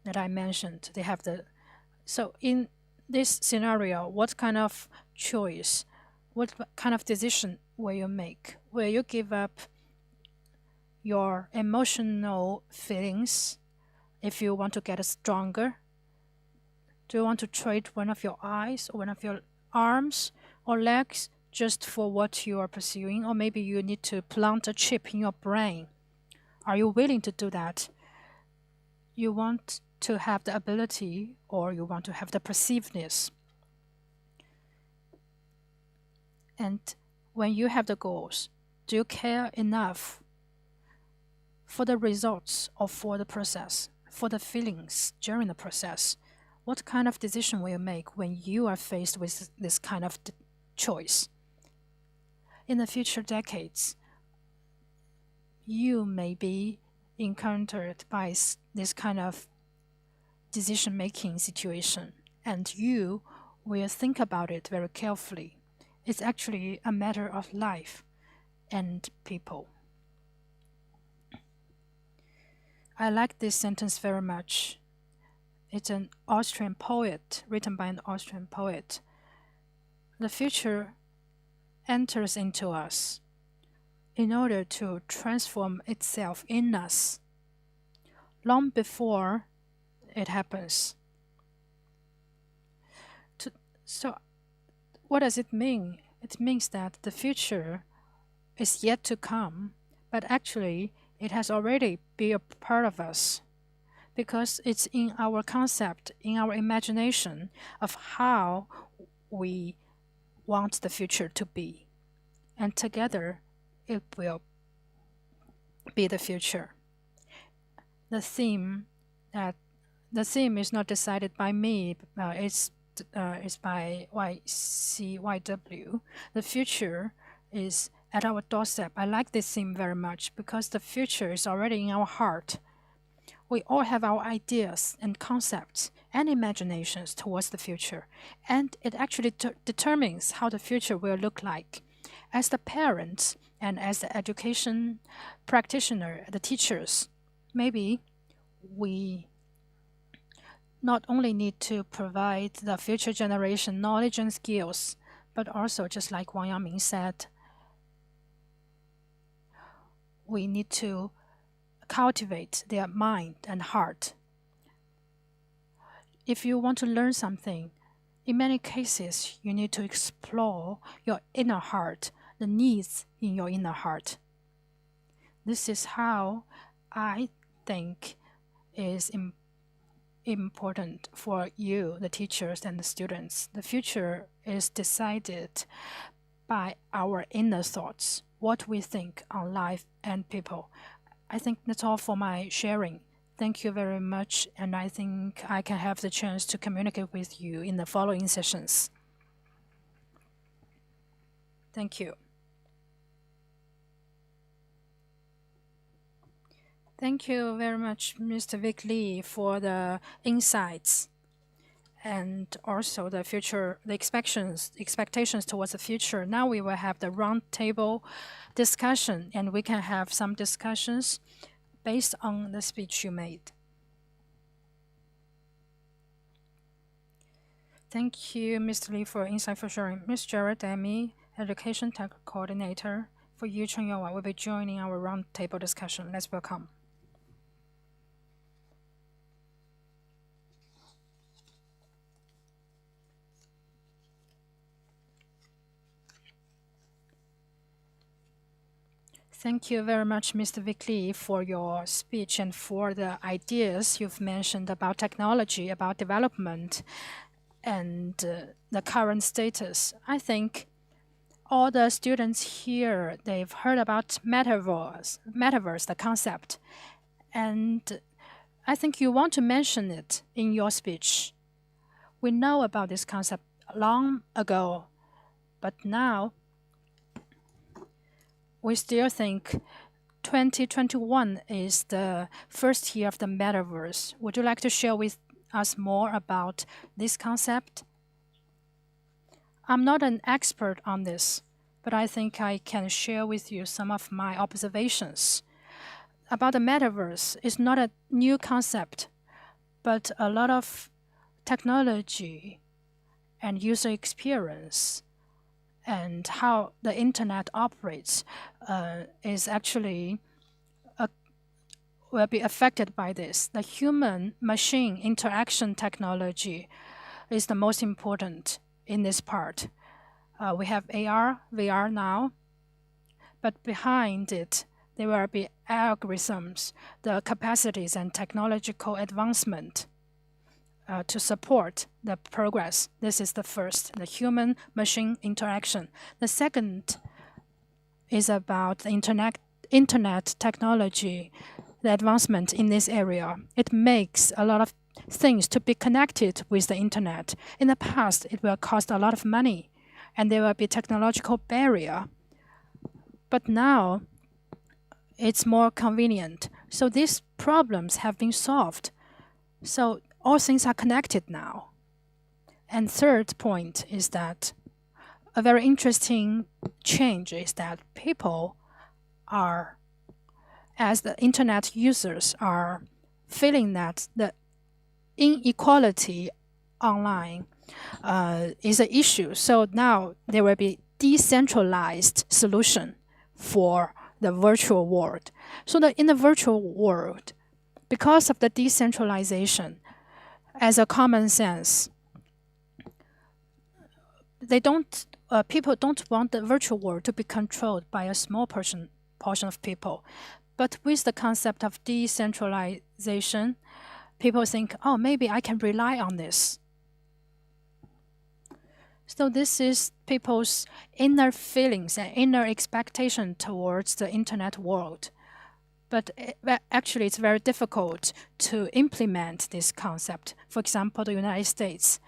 that I mentioned. They have so in this scenario, what kind of choice, what kind of decision will you make? Will you give up your emotional feelings if you want to get stronger? Do you want to trade one of your eyes or one of your arms or legs just for what you are pursuing? Or maybe you need to plant a chip in your brain. Are you willing to do that? You want to have the ability, or you want to have the perceivedness. And when you have the goals, do you care enough for the results or for the process, for the feelings during the process? What kind of decision will you make when you are faced with this kind of choice? In the future decades, you may be encountered by this kind of decision-making situation, and you will think about it very carefully. It's actually a matter of life and people. I like this sentence very much. It's an Austrian poet, written by an Austrian poet. The future enters into us in order to transform itself in us long before it happens. So what does it mean? It means that the future is yet to come, but actually it has already been a part of us, because it's in our concept, in our imagination of how we want the future to be. And together, it will be the future. The theme is not decided by me, it's by YCYW. The future is at our doorstep. I like this theme very much because the future is already in our heart. We all have our ideas and concepts and imaginations towards the future, and it actually determines how the future will look like. As the parents and as the education practitioner, the teachers, maybe we not only need to provide the future generation knowledge and skills, but also, just like Wang Yangming said, we need to cultivate their mind and heart. If you want to learn something, in many cases, you need to explore your inner heart, the needs in your inner heart. This is how I think is important for you, the teachers and the students. The future is decided by our inner thoughts, what we think on life and people. I think that's all for my sharing. Thank you very much, and I think I can have the chance to communicate with you in the following sessions. Thank you. Thank you very much, Mr. Vic Lee, for the insights and also the future, the expectations towards the future. Now we will have the roundtable discussion, and we can have some discussions based on the speech you made. Thank you, Mr. Lee, for insight for sharing. Ms. Jared Demi, Education Tech Coordinator for Yu Chengyawa, will be joining our roundtable discussion. Let's welcome. Thank you very much, Mr. Vic Lee, for your speech and for the ideas you've mentioned about technology, about development, and the current status. I think all the students here, they've heard about metaverse, the concept, and I think you want to mention it in your speech. We know about this concept long ago, but now we still think 2021 is the first year of the metaverse. Would you like to share with us more about this concept? I'm not an expert on this, but I think I can share with you some of my observations. About the metaverse, it's not a new concept, but a lot of technology and user experience and how the internet operates is actually will be affected by this. The human-machine interaction technology is the most important in this part. We have AR, VR now, but behind it, there will be algorithms, the capacities and technological advancement to support the progress. This is the first, the human-machine interaction. The second is about the internet technology, the advancement in this area. It makes a lot of things to be connected with the internet. In the past, it will cost a lot of money, and there will be technological barrier. But now, it's more convenient. So these problems have been solved. So all things are connected now. And third point is that a very interesting change is that people are, as the internet users, are feeling that the inequality online is an issue. So now there will be decentralized solution for the virtual world. So that in the virtual world, because of the decentralization, as a common sense, people don't want the virtual world to be controlled by a small portion of people. But with the concept of decentralization, people think, oh, maybe I can rely on this. So this is people's inner feelings and inner expectation towards the internet world. But actually, it's very difficult to implement this concept. For example, the United States,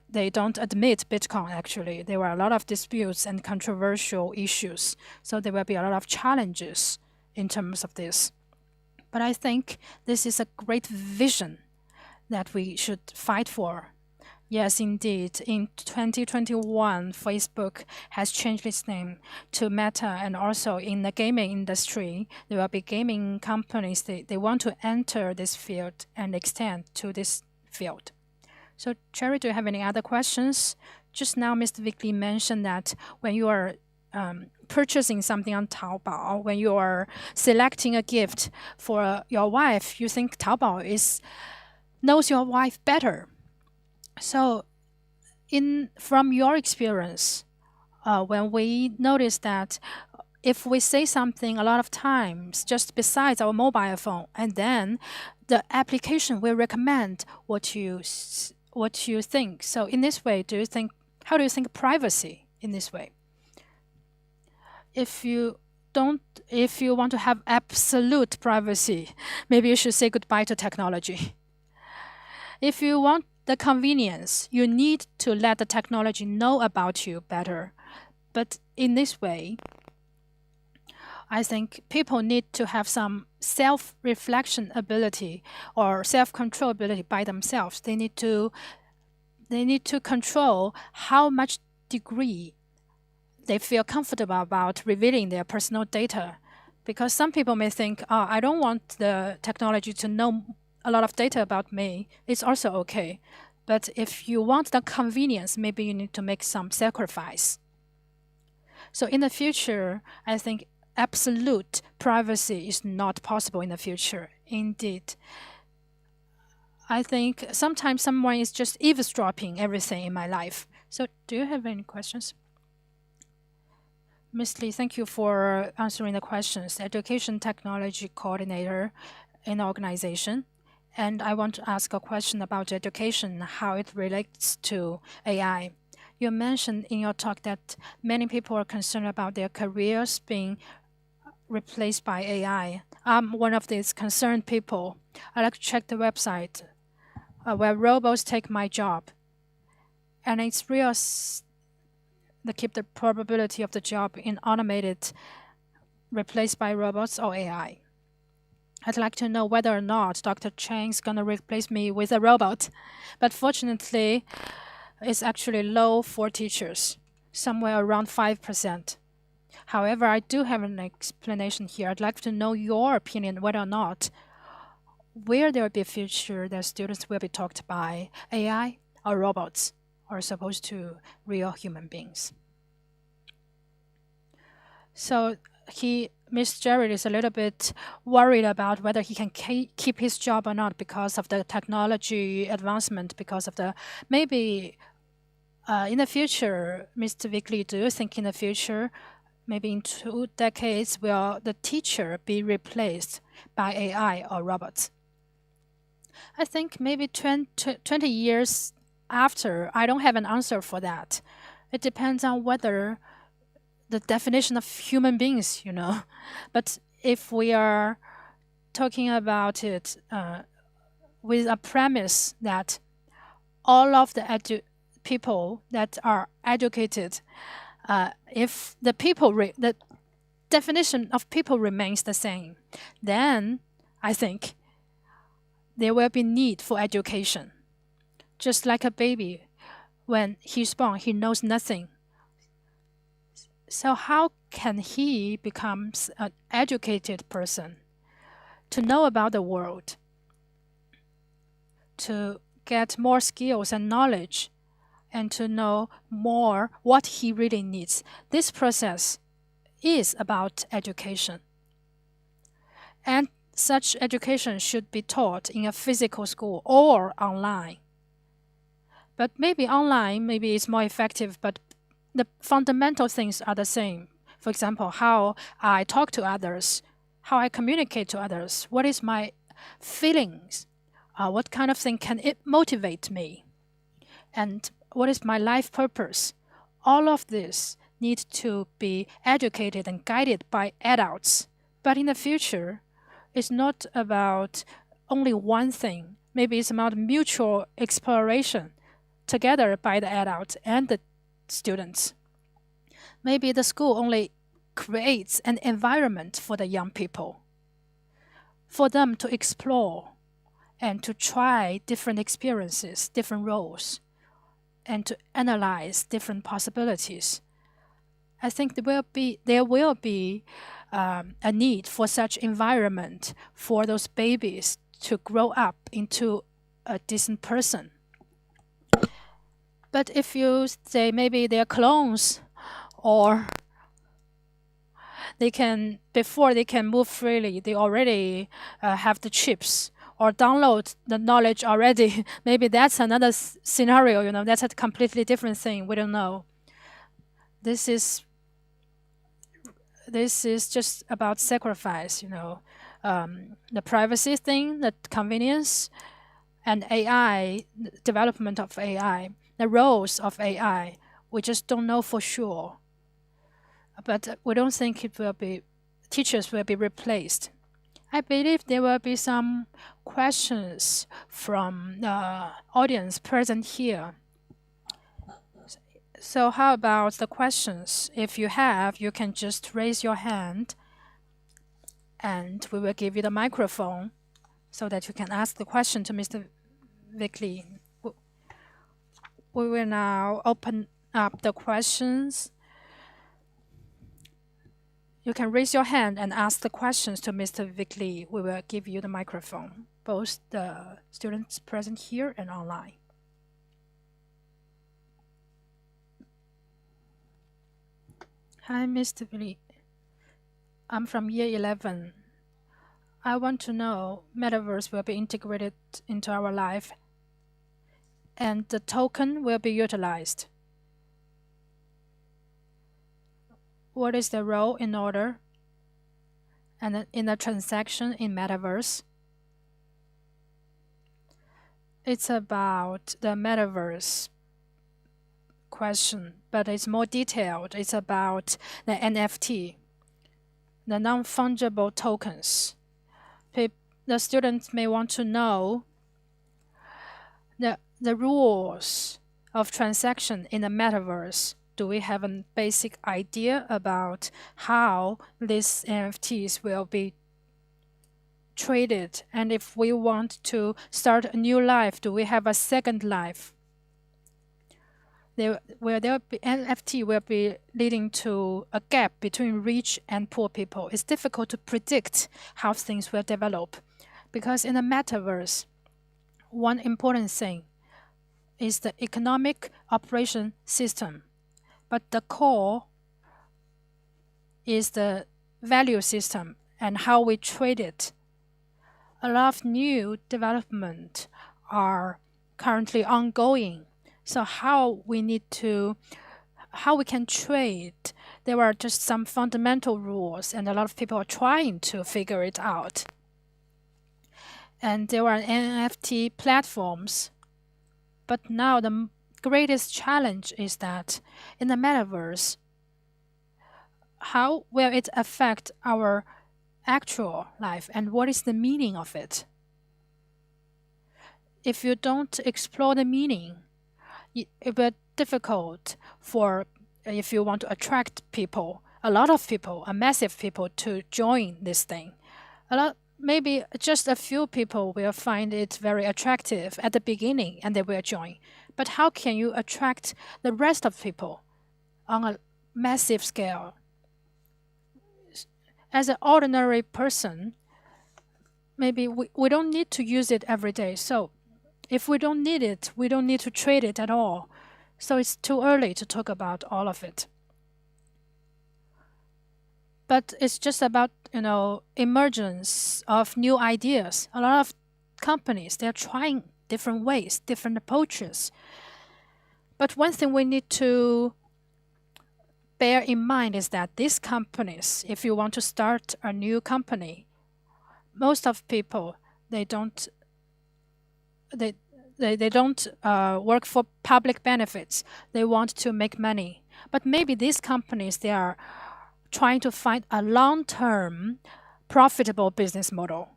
they don't admit Bitcoin, actually. There were a lot of disputes and controversial issues. So there will be a lot of challenges in terms of this. But I think this is a great vision that we should fight for. Yes, indeed. In 2021, Facebook has changed its name to Meta, and also in the gaming industry, there will be gaming companies, they want to enter this field and extend to this field. So, Cherry, do you have any other questions? Just now, Mr. Vic Lee mentioned that when you are purchasing something on Taobao, when you are selecting a gift for your wife, you think Taobao knows your wife better. So, from your experience, when we notice that if we say something a lot of times just besides our mobile phone, and then the application will recommend what you think. So in this way, how do you think privacy in this way? If you want to have absolute privacy, maybe you should say goodbye to technology. If you want the convenience, you need to let the technology know about you better. But in this way, I think people need to have some self-reflection ability or self-control ability by themselves. They need to control how much degree they feel comfortable about revealing their personal data. Because some people may think, oh, I don't want the technology to know a lot of data about me. It's also okay. But if you want the convenience, maybe you need to make some sacrifice. So in the future, I think absolute privacy is not possible in the future. Indeed, I think sometimes someone is just eavesdropping everything in my life. So do you have any questions? Ms. Lee, thank you for answering the questions. Education Technology Coordinator in the organization. And I want to ask a question about education, how it relates to AI. You mentioned in your talk that many people are concerned about their careers being replaced by AI. I'm one of these concerned people. I like to check the website where robots take my job. And it's real to keep the probability of the job in automated replaced by robots or AI. I'd like to know whether or not Dr. Chang is going to replace me with a robot. But fortunately, it's actually low for teachers, somewhere around 5%. However, I do have an explanation here. I'd like to know your opinion whether or not where there will be a future that students will be taught by AI or robots or supposed to real human beings. So Ms. Jared is a little bit worried about whether he can keep his job or not because of the technology advancement, because of the maybe in the future, Mr. Vic Lee, do you think in the future, maybe in 2 decades, will the teacher be replaced by AI or robots? I think maybe 20 years after, I don't have an answer for that. It depends on whether the definition of human beings, But if we are talking about it with a premise that all of the people that are educated, if the the definition of people remains the same, then I think there will be need for education. Just like a baby, when he's born, he knows nothing. So how can he become an educated person to know about the world, to get more skills and knowledge, and to know more what he really needs? This process is about education. And such education should be taught in a physical school or online. But maybe online, maybe it's more effective, but the fundamental things are the same. For example, how I talk to others, how I communicate to others, what is my feelings, what kind of thing can it motivate me, and what is my life purpose. All of this need to be educated and guided by adults. But in the future, it's not about only one thing. Maybe it's about mutual exploration together by the adults and the students. Maybe the school only creates an environment for the young people, for them to explore and to try different experiences, different roles, and to analyze different possibilities. I think there will be a need for such environment for those babies to grow up into a decent person. But if you say maybe they're clones, or before they can move freely, they already have the chips or download the knowledge already. Maybe that's another scenario, that's a completely different thing. We don't know. This is just about sacrifice, the privacy thing, the convenience, and AI, the development of AI, the roles of AI, we just don't know for sure. But we don't think teachers will be replaced. I believe there will be some questions from the audience present here. So how about the questions? If you have, you can just raise your hand and we will give you the microphone so that you can ask the question to Mr. Vic Lee. We will now open up the questions. You can raise your hand and ask the questions to Mr. Vic Lee. We will give you the microphone, both the students present here and online. Hi, Mr. Lee. I'm from year 11. I want to know metaverse will be integrated into our life and the token will be utilized. What is the role in order and in a transaction in metaverse? It's about the metaverse question, but it's more detailed. It's about the NFT, the non-fungible tokens. The students may want to know the rules of transaction in the metaverse. Do we have a basic idea about how these NFTs will be traded? And if we want to start a new life, do we have a second life? NFT will be leading to a gap between rich and poor people. It's difficult to predict how things will develop because in the metaverse, one important thing is the economic operation system, but the core is the value system and how we trade it. A lot of new development are currently ongoing. So how we can trade, there are just some fundamental rules and a lot of people are trying to figure it out. And there are NFT platforms. But now the greatest challenge is that in the metaverse, how will it affect our actual life and what is the meaning of it? If you don't explore the meaning, it will be difficult if you want to attract people, a lot of people, a massive people to join this thing. Maybe just a few people will find it very attractive at the beginning and they will join. But how can you attract the rest of people on a massive scale? As an ordinary person, maybe we don't need to use it every day. So if we don't need it, we don't need to trade it at all. So it's too early to talk about all of it. But it's just about, emergence of new ideas. A lot of companies, they're trying different ways, different approaches. But one thing we need to bear in mind is that these companies, if you want to start a new company, most of people, they don't work for public benefits. They want to make money. But maybe these companies, they are trying to find a long-term profitable business model.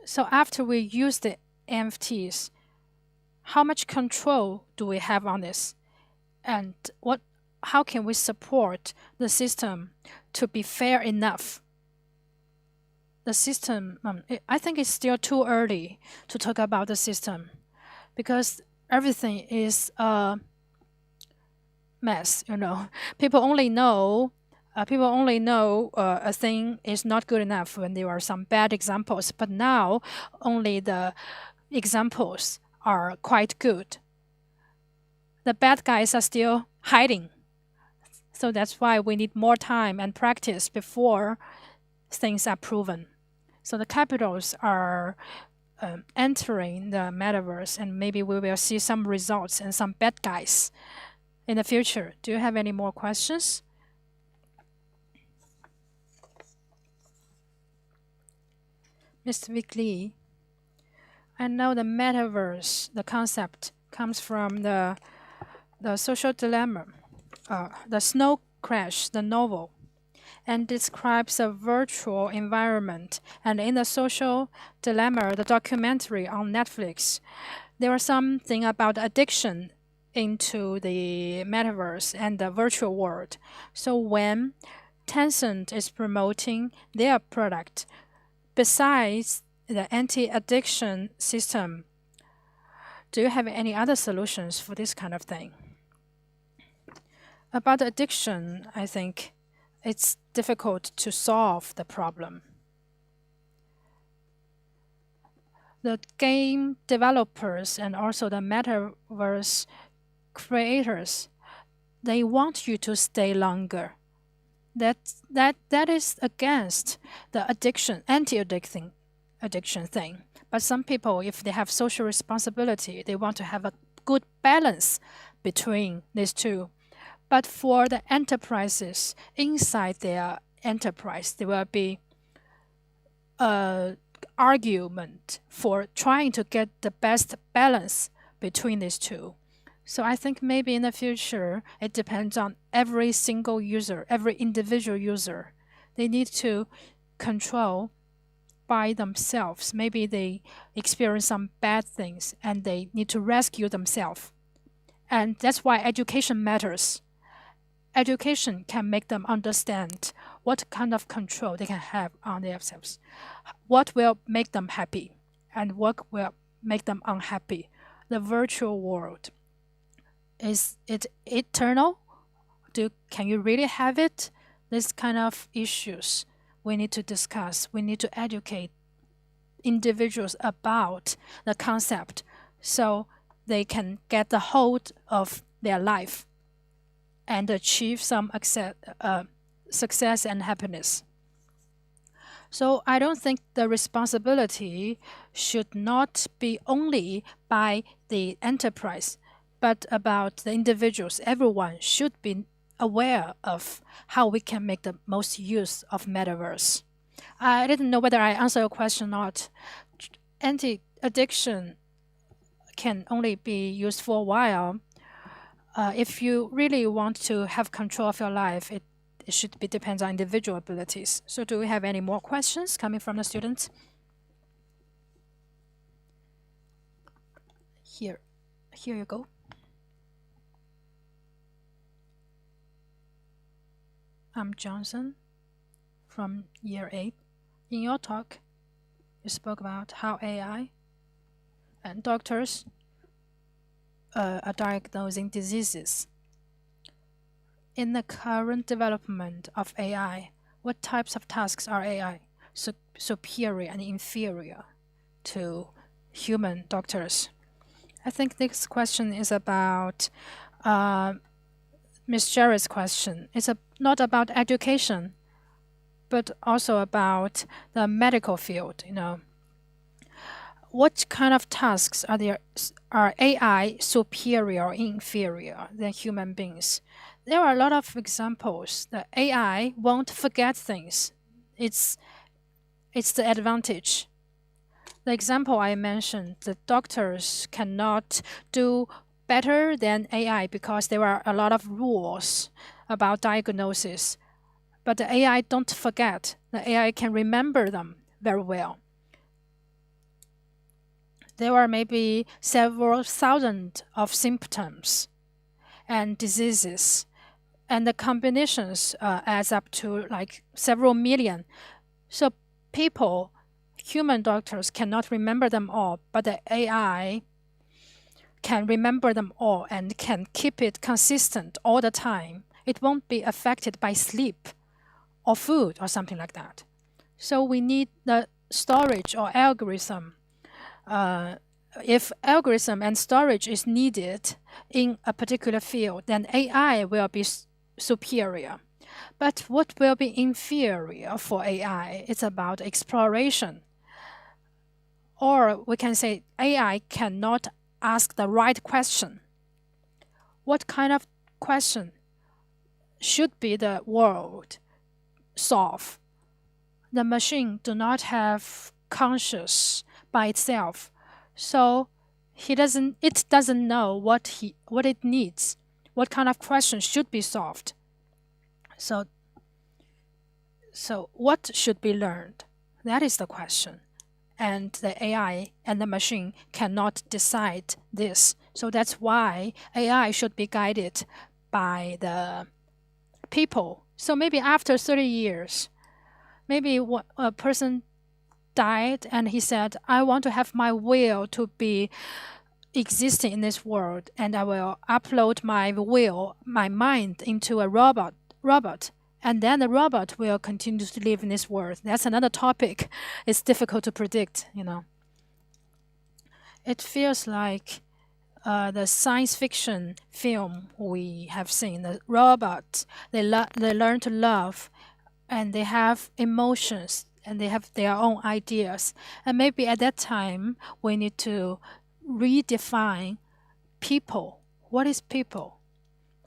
So after we use the NFTs, how much control do we have on this? And how can we support the system to be fair enough? The system, I think it's still too early to talk about the system because everything is a mess, People only know a thing is not good enough when there are some bad examples, but now only the examples are quite good. The bad guys are still hiding. So that's why we need more time and practice before things are proven. So the capitals are entering the metaverse, and maybe we will see some results and some bad guys in the future. Do you have any more questions? Mr. Vic Lee. I know the metaverse, the concept, comes from the social dilemma, the Snow Crash, the novel, and describes a virtual environment. And in the social dilemma, the documentary on Netflix, there was something about addiction into the metaverse and the virtual world. So when Tencent is promoting their product, besides the anti-addiction system, do you have any other solutions for this kind of thing? About addiction, I think it's difficult to solve the problem. The game developers and also the metaverse creators, they want you to stay longer. That is against the anti-addiction thing. But some people, if they have social responsibility, they want to have a good balance between these two. But for the enterprises, inside their enterprise, there will be an argument for trying to get the best balance between these two. So I think maybe in the future, it depends on every single user, every individual user. They need to control by themselves. Maybe they experience some bad things and they need to rescue themselves. And that's why education matters. Education can make them understand what kind of control they can have on themselves, what will make them happy, and what will make them unhappy. The virtual world, is it eternal? Can you really have it? This kind of issues we need to discuss. We need to educate individuals about the concept so they can get the hold of their life and achieve some success and happiness. So I don't think the responsibility should not be only by the enterprise, but about the individuals. Everyone should be aware of how we can make the most use of metaverse. I didn't know whether I answered your question or not. Anti-addiction can only be used for a while. If you really want to have control of your life, it should be depends on individual abilities. So do we have any more questions coming from the students? Here you go. I'm Johnson from year 8. In your talk, you spoke about how AI and doctors are diagnosing diseases. In the current development of AI, what types of tasks are AI superior and inferior to human doctors? I think this question is about Ms. Jarrett's question. It's not about education, but also about the medical field. What kind of tasks are AI superior or inferior than human beings? There are a lot of examples that AI won't forget things. It's the advantage. The example I mentioned, the doctors cannot do better than AI because there are a lot of rules about diagnosis. But the AI don't forget. The AI can remember them very well. There are maybe several thousand of symptoms and diseases, and the combinations adds up to like several million. So human doctors cannot remember them all, but the AI can remember them all and can keep it consistent all the time. It won't be affected by sleep or food or something like that. So we need the storage or algorithm. If algorithm and storage is needed in a particular field, then AI will be superior. But what will be inferior for AI? It's about exploration. Or we can say AI cannot ask the right question. What kind of question should be the world solve? The machine do not have conscious by itself. So it doesn't know what it needs, what kind of questions should be solved. So what should be learned? That is the question. And the AI and the machine cannot decide this. So that's why AI should be guided by the people. So maybe after 30 years, maybe a person died and he said, I want to have my will to be existing in this world, and I will upload my will, my mind, into a robot, and then the robot will continue to live in this world. That's another topic. It's difficult to predict, you know. It feels like the science fiction film we have seen. The robots, they learn to love, and they have emotions, and they have their own ideas. And maybe at that time, we need to redefine people. What is people?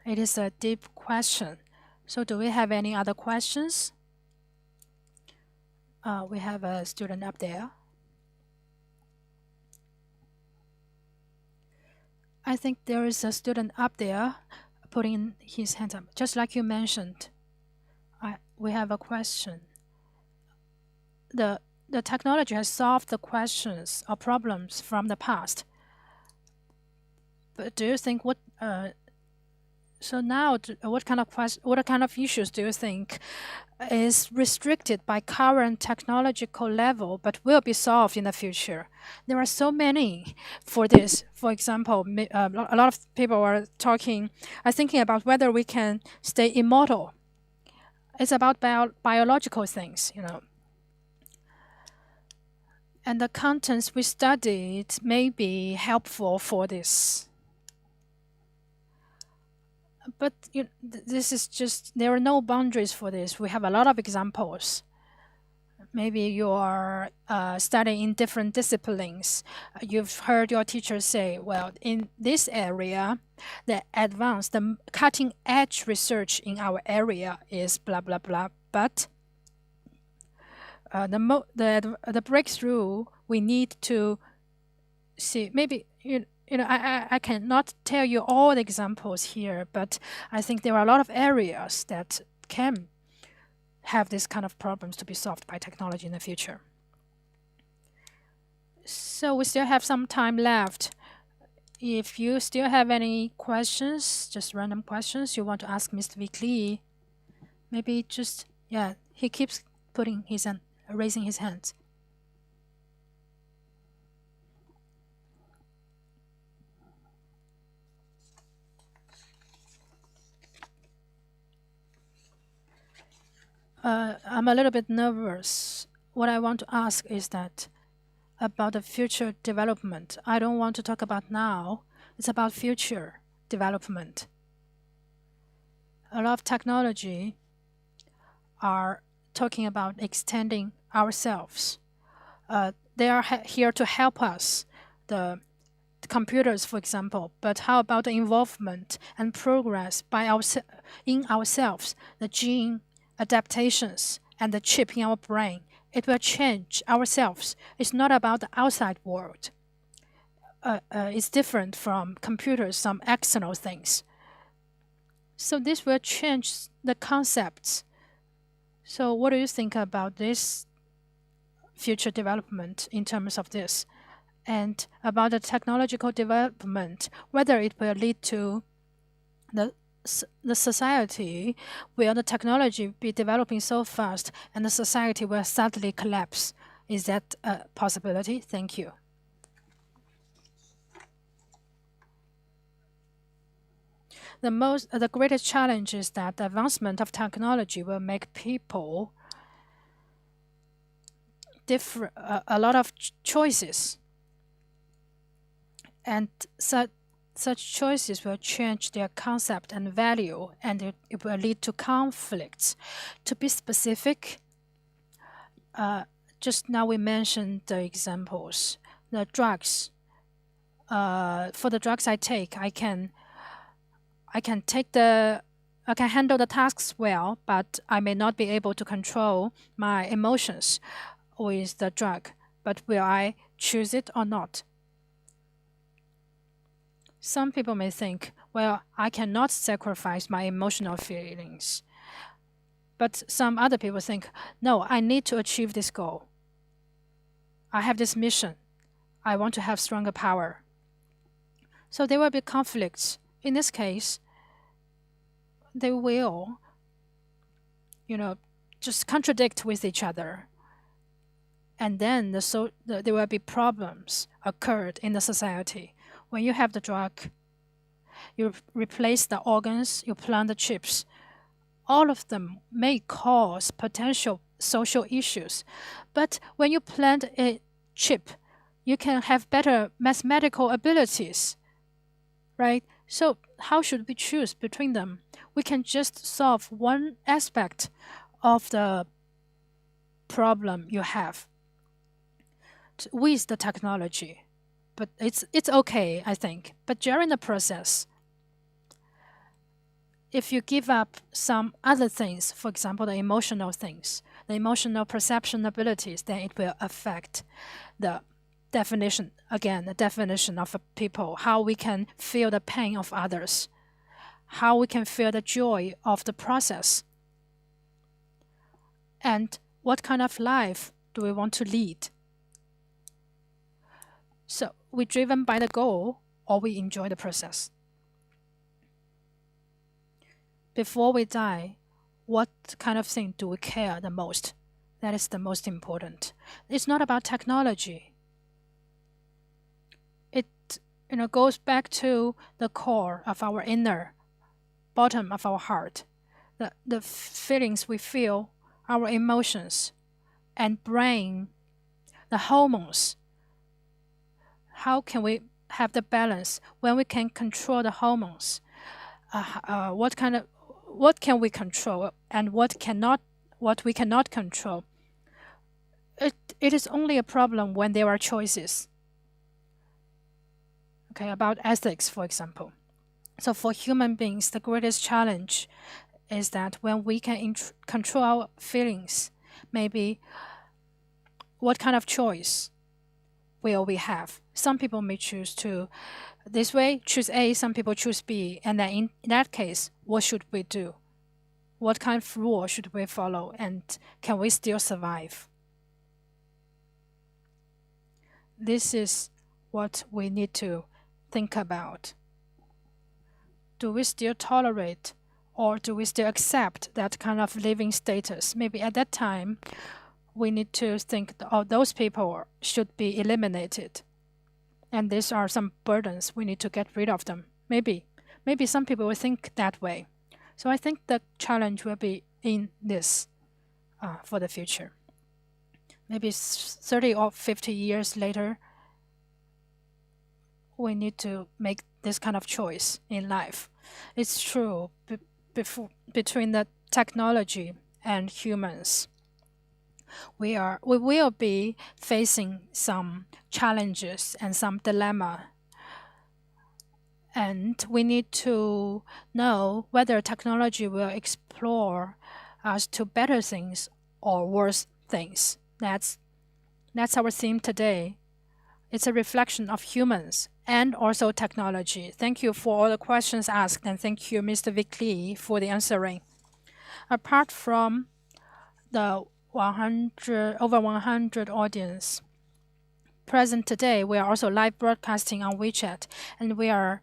It is a deep question. So do we have any other questions? We have a student up there. I think there is a student up there putting his hand up. Just like you mentioned, we have a question. The technology has solved the questions or problems from the past. But do you think what kind of issues do you think is restricted by current technological level but will be solved in the future? There are so many for this. For example, a lot of people are thinking about whether we can stay immortal. It's about biological things, you know. And the contents we studied may be helpful for this. But this is just, there are no boundaries for this. We have a lot of examples. Maybe you are studying in different disciplines. You've heard your teacher say, well, in this area, the cutting edge research in our area is blah, blah, blah. But the breakthrough we need to see, maybe, I cannot tell you all the examples here, but I think there are a lot of areas that can have this kind of problems to be solved by technology in the future. So we still have some time left. If you still have any questions, just random questions you want to ask Mr. Vic Lee, maybe just, yeah, he keeps raising his hands. I'm a little bit nervous. What I want to ask is that about the future development. I don't want to talk about now. It's about future development. A lot of technology are talking about extending ourselves. They are here to help us, the computers, for example. But how about the involvement and progress in ourselves, the gene adaptations and the chip in our brain? It will change ourselves. It's not about the outside world. It's different from computers, some external things. So this will change the concepts. So what do you think about this future development in terms of this? And about the technological development, whether it will lead to the society where the technology be developing so fast and the society will suddenly collapse. Is that a possibility? Thank you. The greatest challenge is that the advancement of technology will make people a lot of choices, and such choices will change their concept and value, and it will lead to conflicts. To be specific, just now we mentioned the examples. The drugs. For the drugs I take, I can handle the tasks well, but I may not be able to control my emotions with the drug. but will I choose it or not? Some people may think, well, I cannot sacrifice my emotional feelings. But some other people think, no, I need to achieve this goal. I have this mission. I want to have stronger power. So there will be conflicts. In this case, they will, just contradict with each other. And then there will be problems occurred in the society. When you have the drug, you replace the organs, you plant the chips. All of them may cause potential social issues. But when you plant a chip, you can have better mathematical abilities, right? So how should we choose between them? We can just solve one aspect of the problem you have with the technology. But it's okay, I think. But during the process, if you give up some other things, for example, the emotional things, the emotional perception abilities, then it will affect the definition, again, the definition of a people, how we can feel the pain of others, how we can feel the joy of the process, and what kind of life do we want to lead. So we're driven by the goal, or we enjoy the process. Before we die, what kind of thing do we care the most? That is the most important. It's not about technology. It goes back to the core of our inner, bottom of our heart, the feelings we feel, our emotions, and brain, the hormones. How can we have the balance when we can control the hormones? What can we control and what we cannot control? It is only a problem when there are choices. Okay, about ethics, for example. So for human beings, the greatest challenge is that when we can control our feelings, maybe what kind of choice will we have? Some people may choose to this way, choose A, some people choose B, and then in that case, what should we do? What kind of rule should we follow, and can we still survive? This is what we need to think about. Do we still tolerate, or do we still accept that kind of living status? Maybe at that time, we need to think, those people should be eliminated. And these are some burdens, we need to get rid of them. Maybe some people will think that way. So I think the challenge will be in this for the future. Maybe 30 or 50 years later, we need to make this kind of choice in life. It's true between the technology and humans. We will be facing some challenges and some dilemma. And we need to know whether technology will explore us to better things or worse things. That's our theme today. It's a reflection of humans and also technology. Thank you for all the questions asked, and thank you, Mr. Vic Lee, for the answering. Apart from the over 100 audience present today, we are also live broadcasting on WeChat, and we are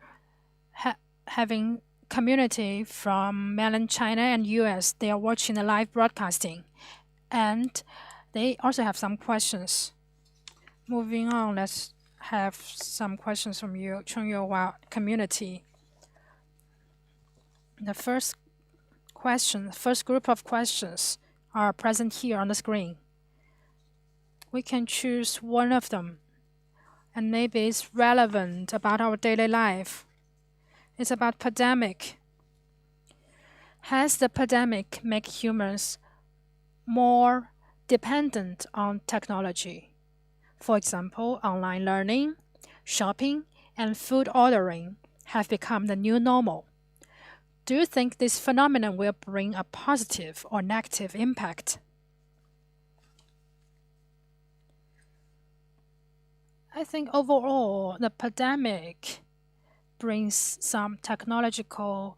having community from mainland China and US. They are watching the live broadcasting, and they also have some questions. Moving on, let's have some questions from you, Chungyou community. The first group of questions are present here on the screen. We can choose one of them, and maybe it's relevant about our daily life. It's about pandemic. Has the pandemic made humans more dependent on technology? For example, online learning, shopping, and food ordering have become the new normal. Do you think this phenomenon will bring a positive or negative impact? I think overall, the pandemic brings some technological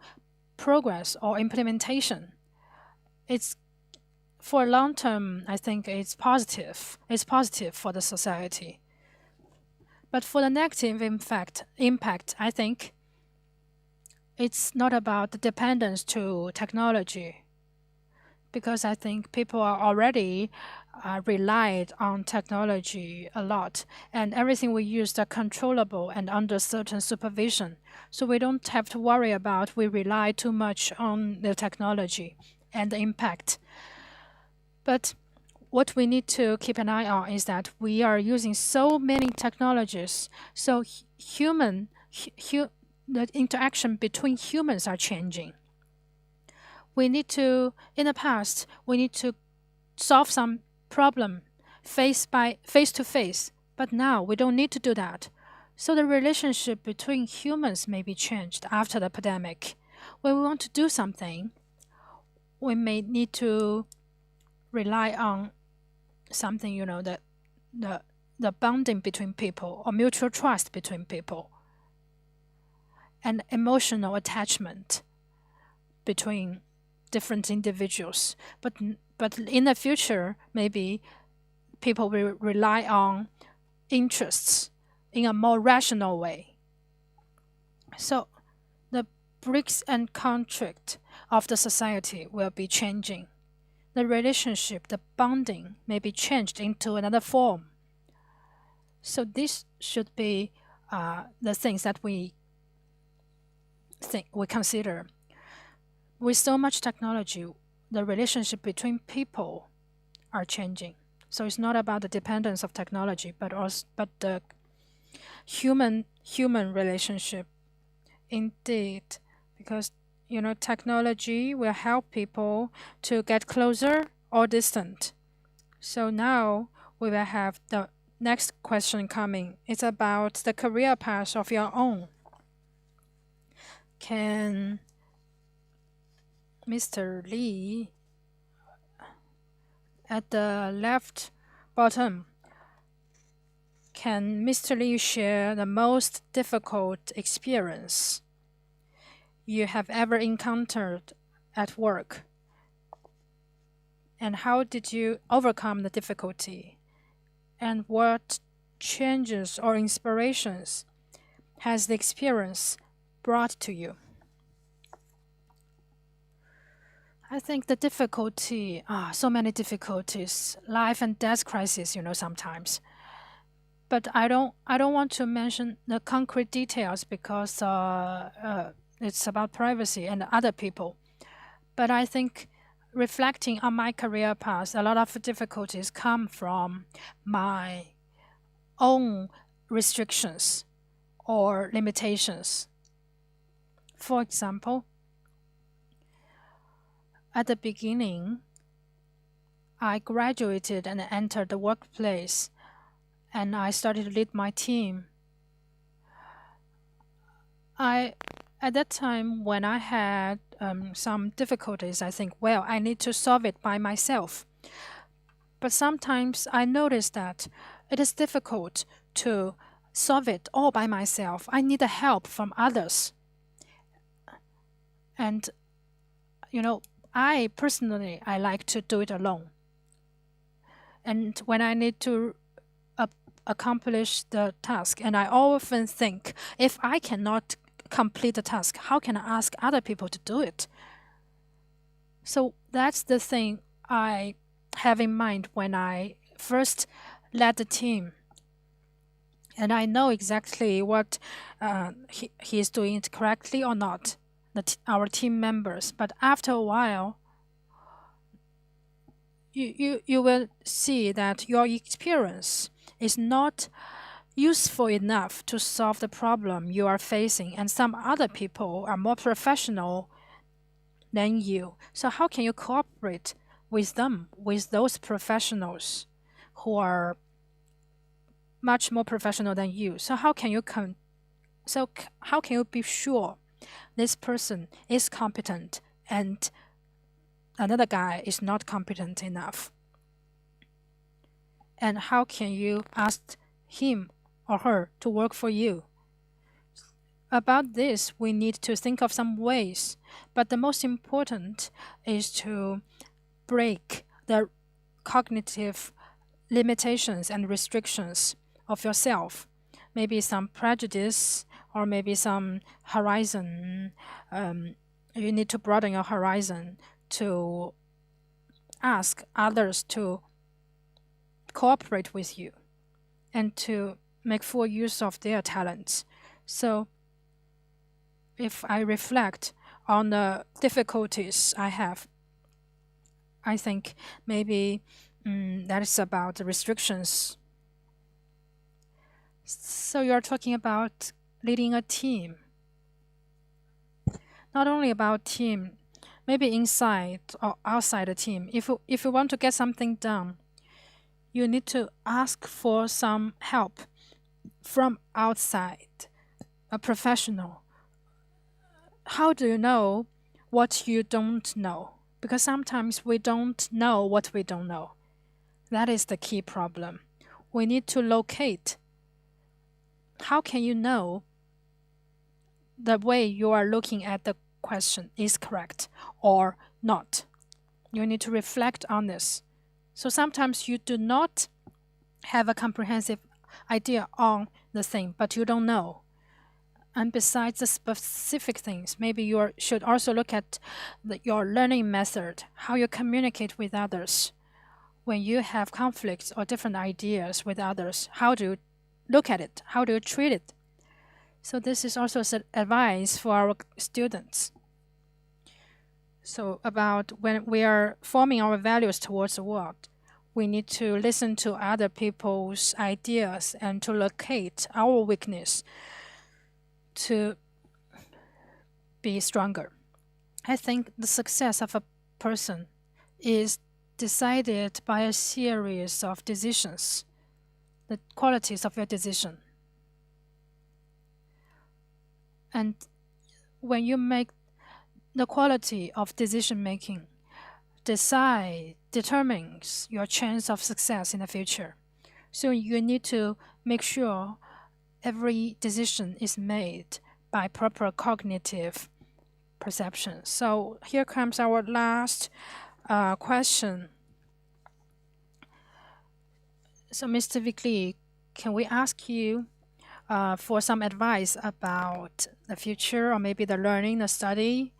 progress or implementation. It's for long term, I think it's positive. It's positive for the society. But for the negative impact, I think it's not about the dependence to technology, because I think people are already relied on technology a lot, and everything we use are controllable and under certain supervision. So we don't have to worry about we rely too much on the technology and the impact. But what we need to keep an eye on is that we are using so many technologies, so the interaction between humans are changing. We need to, in the past, we need to solve some problem face to face, but now we don't need to do that. So the relationship between humans may be changed after the pandemic. When we want to do something, we may need to rely on something, you know, the bonding between people or mutual trust between people and emotional attachment between different individuals. But in the future, maybe people will rely on interests in a more rational way. So the bricks and contract of the society will be changing. The relationship, the bonding may be changed into another form. So this should be the things that we consider. With so much technology, the relationship between people are changing. So it's not about the dependence of technology, but the human relationship. Indeed, because you know, technology will help people to get closer or distant. So now we will have the next question coming. It's about the career path of your own. Can Mr. Lee at the left bottom, can Mr. Lee share the most difficult experience you have ever encountered at work? And how did you overcome the difficulty? And what changes or inspirations has the experience brought to you? I think the difficulty, so many difficulties, life and death crisis, you know, sometimes. But I don't want to mention the concrete details because it's about privacy and other people. But I think reflecting on my career path, a lot of difficulties come from my own restrictions or limitations. For example, at the beginning, I graduated and entered the workplace, and I started to lead my team. At that time, when I had some difficulties, I think, well, I need to solve it by myself. But sometimes I noticed that it is difficult to solve it all by myself. I need the help from others. And, you know, I personally like to do it alone. And when I need to accomplish the task, and I often think, if I cannot complete the task, how can I ask other people to do it? So that's the thing I have in mind when I first led the team. And I know exactly what he is doing it correctly or not, our team members. But after a while, you will see that your experience is not useful enough to solve the problem you are facing, and some other people are more professional than you. So how can you cooperate with them, with those professionals who are much more professional than you? So how can you be sure this person is competent and another guy is not competent enough? And how can you ask him or her to work for you. About this, we need to think of some ways, but the most important is to break the cognitive limitations and restrictions of yourself. Maybe some prejudice or maybe some horizon. You need to broaden your horizon to ask others to cooperate with you and to make full use of their talents. So if I reflect on the difficulties I have, I think maybe that is about the restrictions. So you're talking about leading a team. Not only about team, maybe inside or outside a team. If you want to get something done, you need to ask for some help from outside, a professional. How do you know what you don't know? Because sometimes we don't know what we don't know. That is the key problem. We need to locate. How can you know the way you are looking at the question is correct or not? You need to reflect on this. So sometimes you do not have a comprehensive idea on the thing, but you don't know. And besides the specific things, maybe you should also look at your learning method, how you communicate with others. When you have conflicts or different ideas with others, how do you look at it? How do you treat it? So this is also advice for our students. So about when we are forming our values towards the world, we need to listen to other people's ideas and to locate our weakness to be stronger. I think the success of a person is decided by a series of decisions, the qualities of your decision. And when you make the quality of decision making determines your chance of success in the future. So you need to make sure every decision is made by proper cognitive perception. So here comes our last question. So Mr. Vic Lee, can we ask you for some advice about the future or maybe the learning, the study?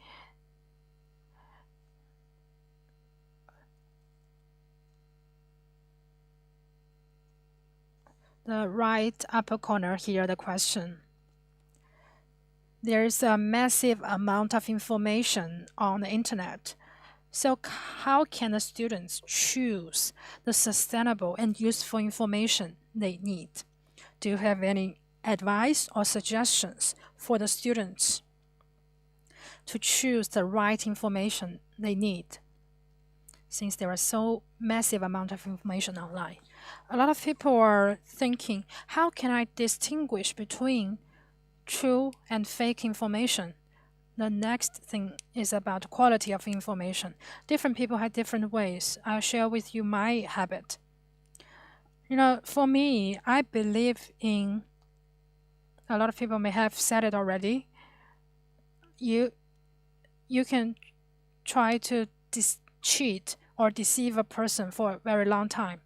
The right upper corner here, the question. There's a massive amount of information on the internet. So how can the students choose the sustainable and useful information they need? Do you have any advice or suggestions for the students to choose the right information they need, since there are so massive amount of information online? A lot of people are thinking, how can I distinguish between true and fake information? The next thing is about quality of information. Different people have different ways. I'll share with you my habit. For me, I believe in, a lot of people may have said it already, you can try to cheat or deceive a person for a very long time,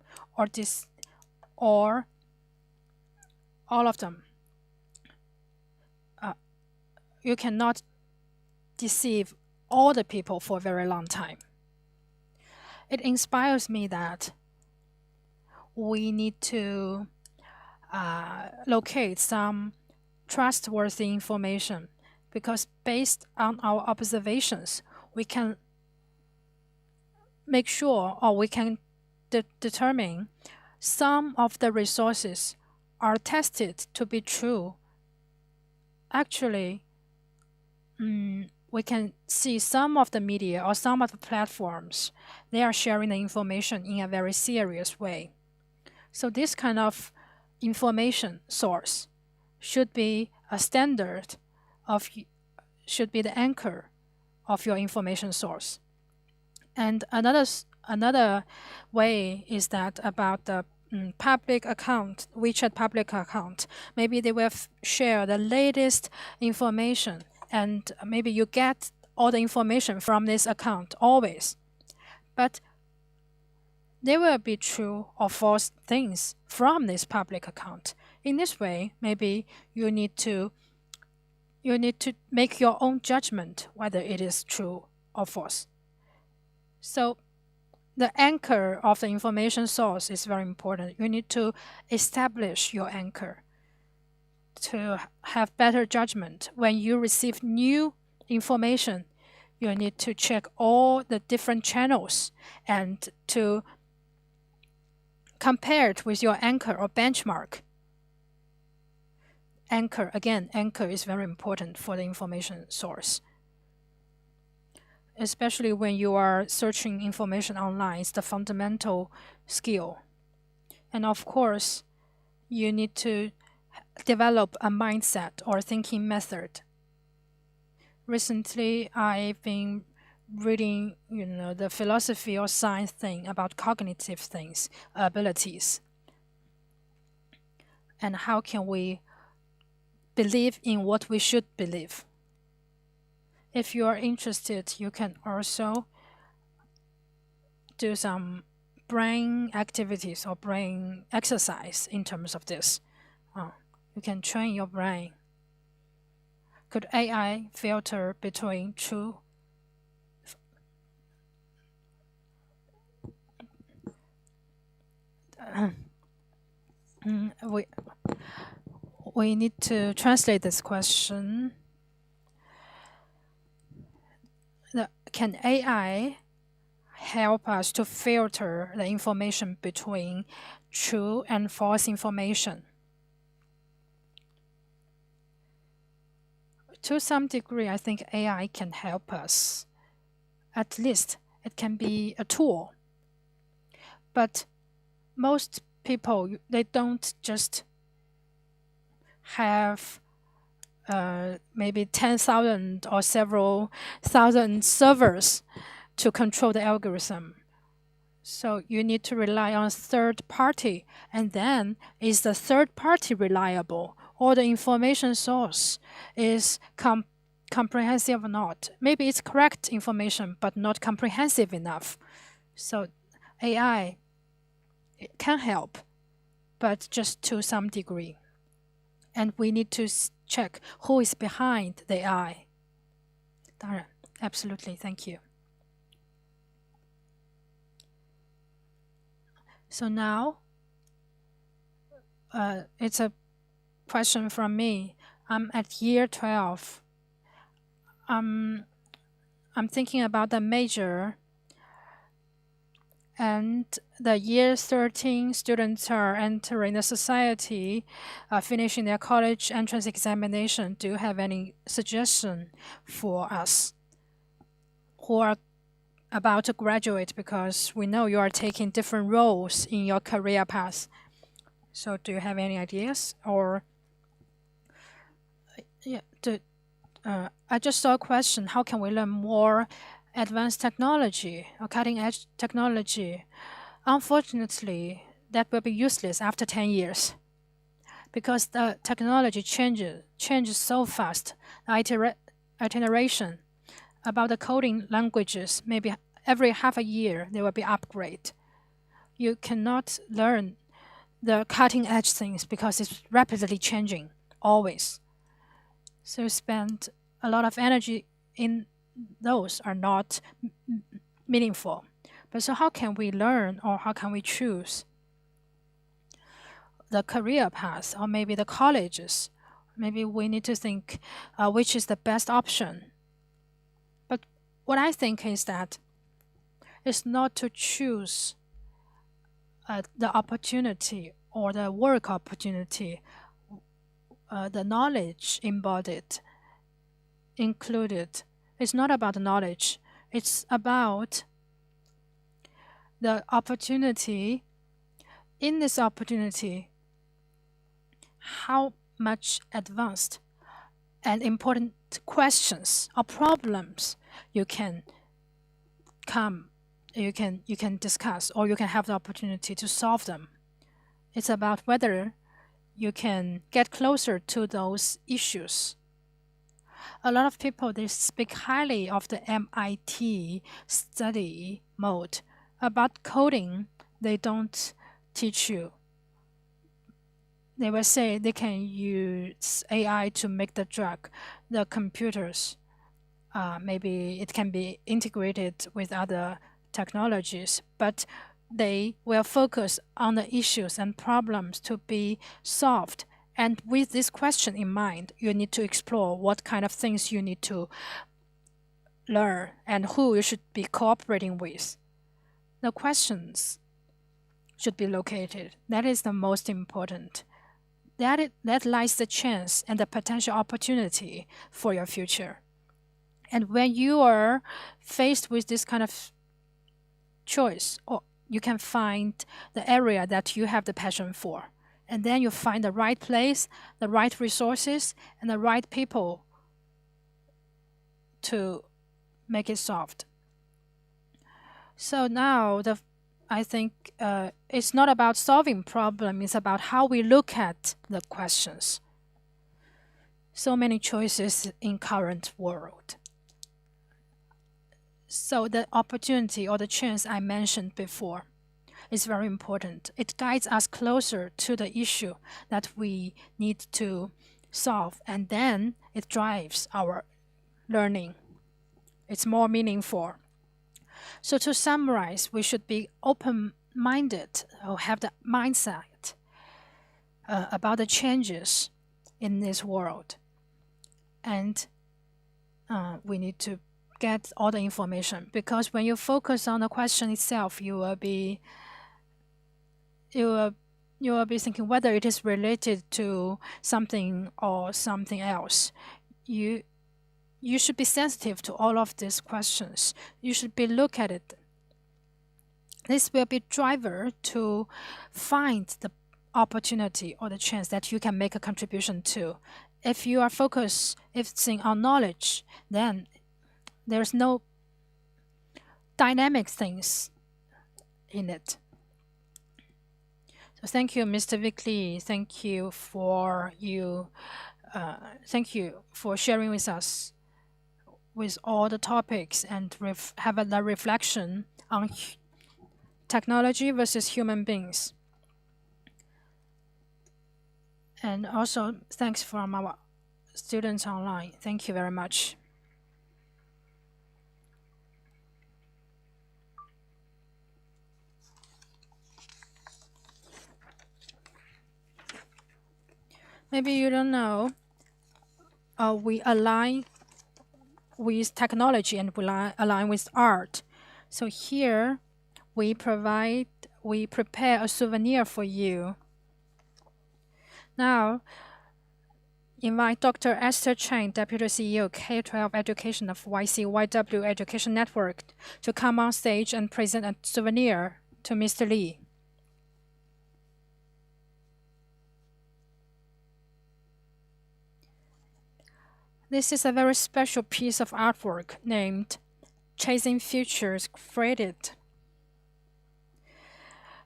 or all of them. You cannot deceive all the people for a very long time. It inspires me that we need to locate some trustworthy information, because based on our observations, we can make sure, or we can determine some of the resources are tested to be true. Actually, we can see some of the media or some of the platforms, they are sharing the information in a very serious way. So this kind of information source should be a standard should be the anchor of your information source. And another way is that about the public account, WeChat public account. Maybe they will share the latest information, and maybe you get all the information from this account always. But there will be true or false things from this public account. In this way, maybe you need to make your own judgment whether it is true or false. So the anchor of the information source is very important. You need to establish your anchor to have better judgment. When you receive new information, you need to check all the different channels and to compare it with your anchor or benchmark. Anchor, again, anchor is very important for the information source. Especially when you are searching information online, it's the fundamental skill. And of course, you need to develop a mindset or thinking method. Recently, I've been reading, the philosophy or science thing about cognitive things, abilities. And how can we believe in what we should believe? If you are interested, you can also do some brain activities or brain exercise in terms of this. You can train your brain. Could AI filter between true we need to translate this question. Can AI help us to filter the information between true and false information? To some degree, I think AI can help us. At least it can be a tool. But most people, they don't just have maybe 10,000 or several thousand servers to control the algorithm. So you need to rely on a third party. And then, is the third party reliable? Or the information source is comprehensive or not? Maybe it's correct information, but not comprehensive enough. So AI can help, but just to some degree. And we need to check who is behind the AI. 当然, absolutely, thank you. So now, it's a question from me. I'm at year 12. I'm thinking about the major, and the year 13 students are entering the society, finishing their college entrance examination. Do you have any suggestion for us who are about to graduate? Because we know you are taking different roles in your career path. So do you have any ideas? Or I just saw a question, how can we learn more advanced technology or cutting-edge technology? Unfortunately, that will be useless after 10 years because the technology changes so fast. Iteration about the coding languages, maybe every half a year there will be upgrade. You cannot learn the cutting-edge things because it's rapidly changing, always. So spend a lot of energy in those are not meaningful. But so how can we learn, or how can we choose the career path, or maybe the colleges? Maybe we need to think which is the best option. But what I think is that it's not to choose the opportunity or the work opportunity, the knowledge embodied, included. It's not about the knowledge. It's about the opportunity. In this opportunity, how much advanced and important questions or problems you can discuss, or you can have the opportunity to solve them. It's about whether you can get closer to those issues. A lot of people, they speak highly of the MIT study mode. About coding, they don't teach you. They will say they can use AI to make the drug. The computers, maybe it can be integrated with other technologies, but they will focus on the issues and problems to be solved. And with this question in mind, you need to explore what kind of things you need to learn and who you should be cooperating with. The questions should be located. That is the most important. That lies the chance and the potential opportunity for your future. And when you are faced with this kind of choice, or you can find the area that you have the passion for. And then you find the right place, the right resources, and the right people to make it solved. So now I think it's not about solving problems, it's about how we look at the questions. So many choices in current world. So the opportunity or the chance I mentioned before is very important. It guides us closer to the issue that we need to solve, and then it drives our learning. It's more meaningful. So to summarize, we should be open-minded or have the mindset about the changes in this world. And we need to get all the information, because when you focus on the question itself, you will be thinking whether it is related to something or something else. You should be sensitive to all of these questions. You should be look at it. This will be driver to find the opportunity or the chance that you can make a contribution to. If you are focusing on knowledge, then there's no dynamic things in it. So thank you, Mr. Vic Lee. Thank you for sharing with us with all the topics and have a reflection on technology versus human beings. And also thanks from our students online. Thank you very much. Maybe you don't know, we align with technology and we align with art. So here we prepare a souvenir for you. Now, invite Dr. Esther Chen, Deputy CEO, K-12 Education of YCYW Education Network, to come on stage and present a souvenir to Mr. Lee. This is a very special piece of artwork named Chasing Futures Created.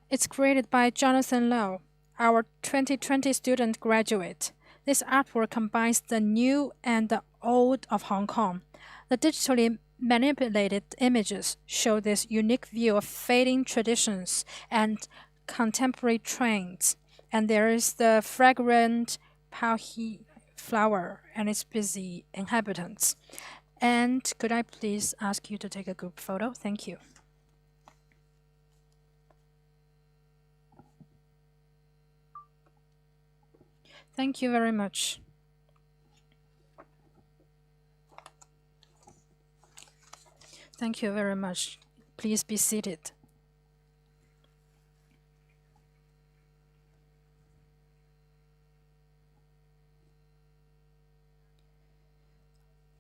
It's created by Jonathan Lau, our 2020 student graduate. This artwork combines the new and the old of Hong Kong. The digitally manipulated images show this unique view of fading traditions and contemporary trends. And there is the fragrant Pao He flower and its busy inhabitants. And could I please ask you to take a group photo? Thank you. Thank you very much. Thank you very much. Please be seated.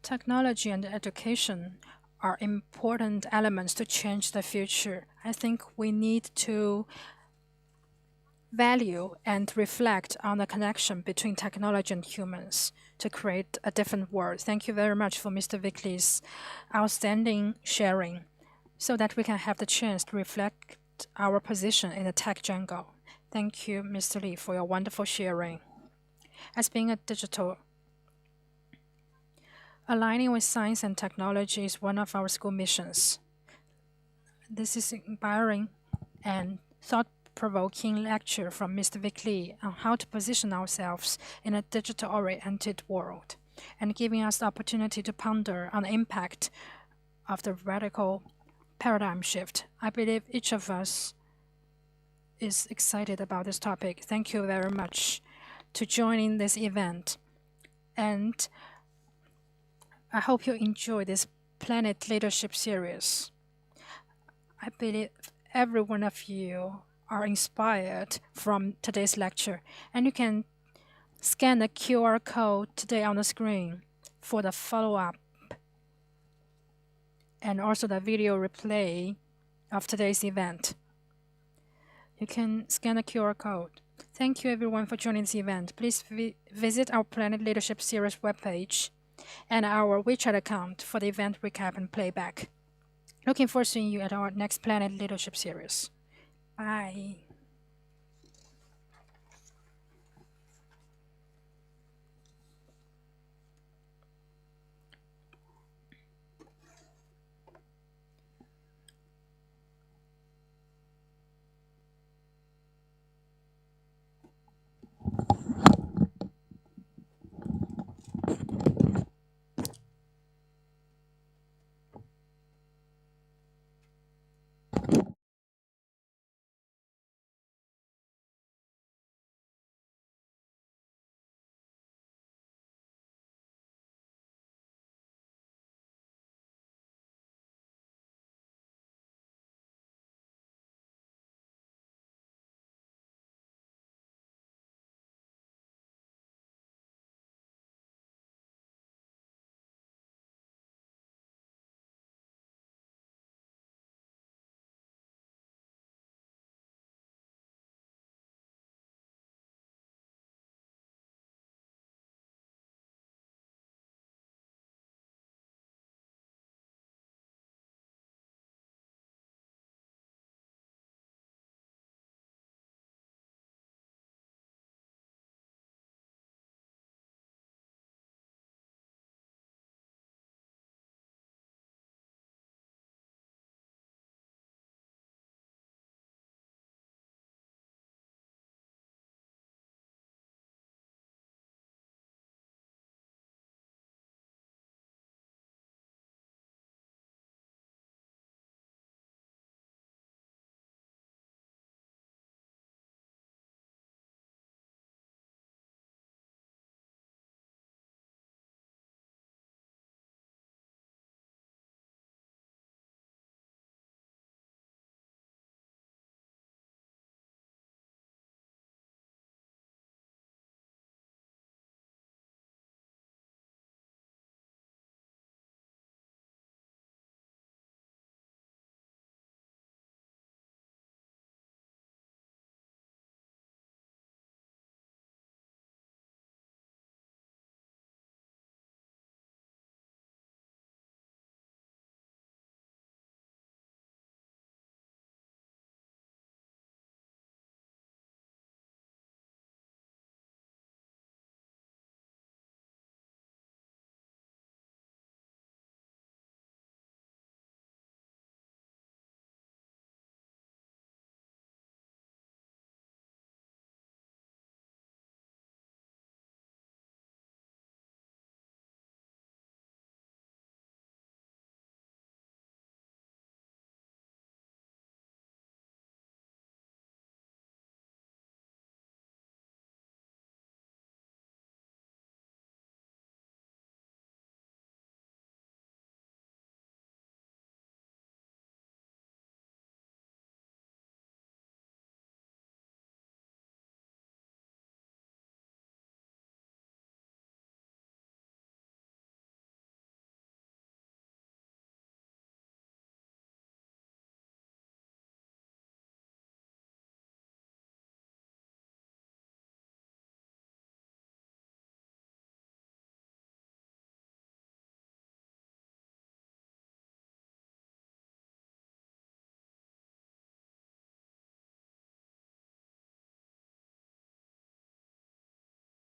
Technology and education are important elements to change the future. I think we need to value and reflect on the connection between technology and humans to create a different world. Thank you very much for Mr. Vic Lee's outstanding sharing, so that we can have the chance to reflect our position in the tech jungle. Thank you, Mr. Lee, for your wonderful sharing. As being a digital, aligning with science and technology is one of our school missions. This is inspiring and thought-provoking lecture from Mr. Vic Lee on how to position ourselves in a digital-oriented world, and giving us the opportunity to ponder on the impact of the radical paradigm shift. I believe each of us is excited about this topic. Thank you very much to joining this event. And I hope you enjoy this Planet Leadership Series. I believe every one of you are inspired from today's lecture, and you can scan the QR code today on the screen for the follow-up and also the video replay of today's event. You can scan the QR code. Thank you everyone for joining this event. Please visit our Planet Leadership Series webpage and our WeChat account for the event recap and playback. Looking forward to seeing you at our next Planet Leadership Series. Bye.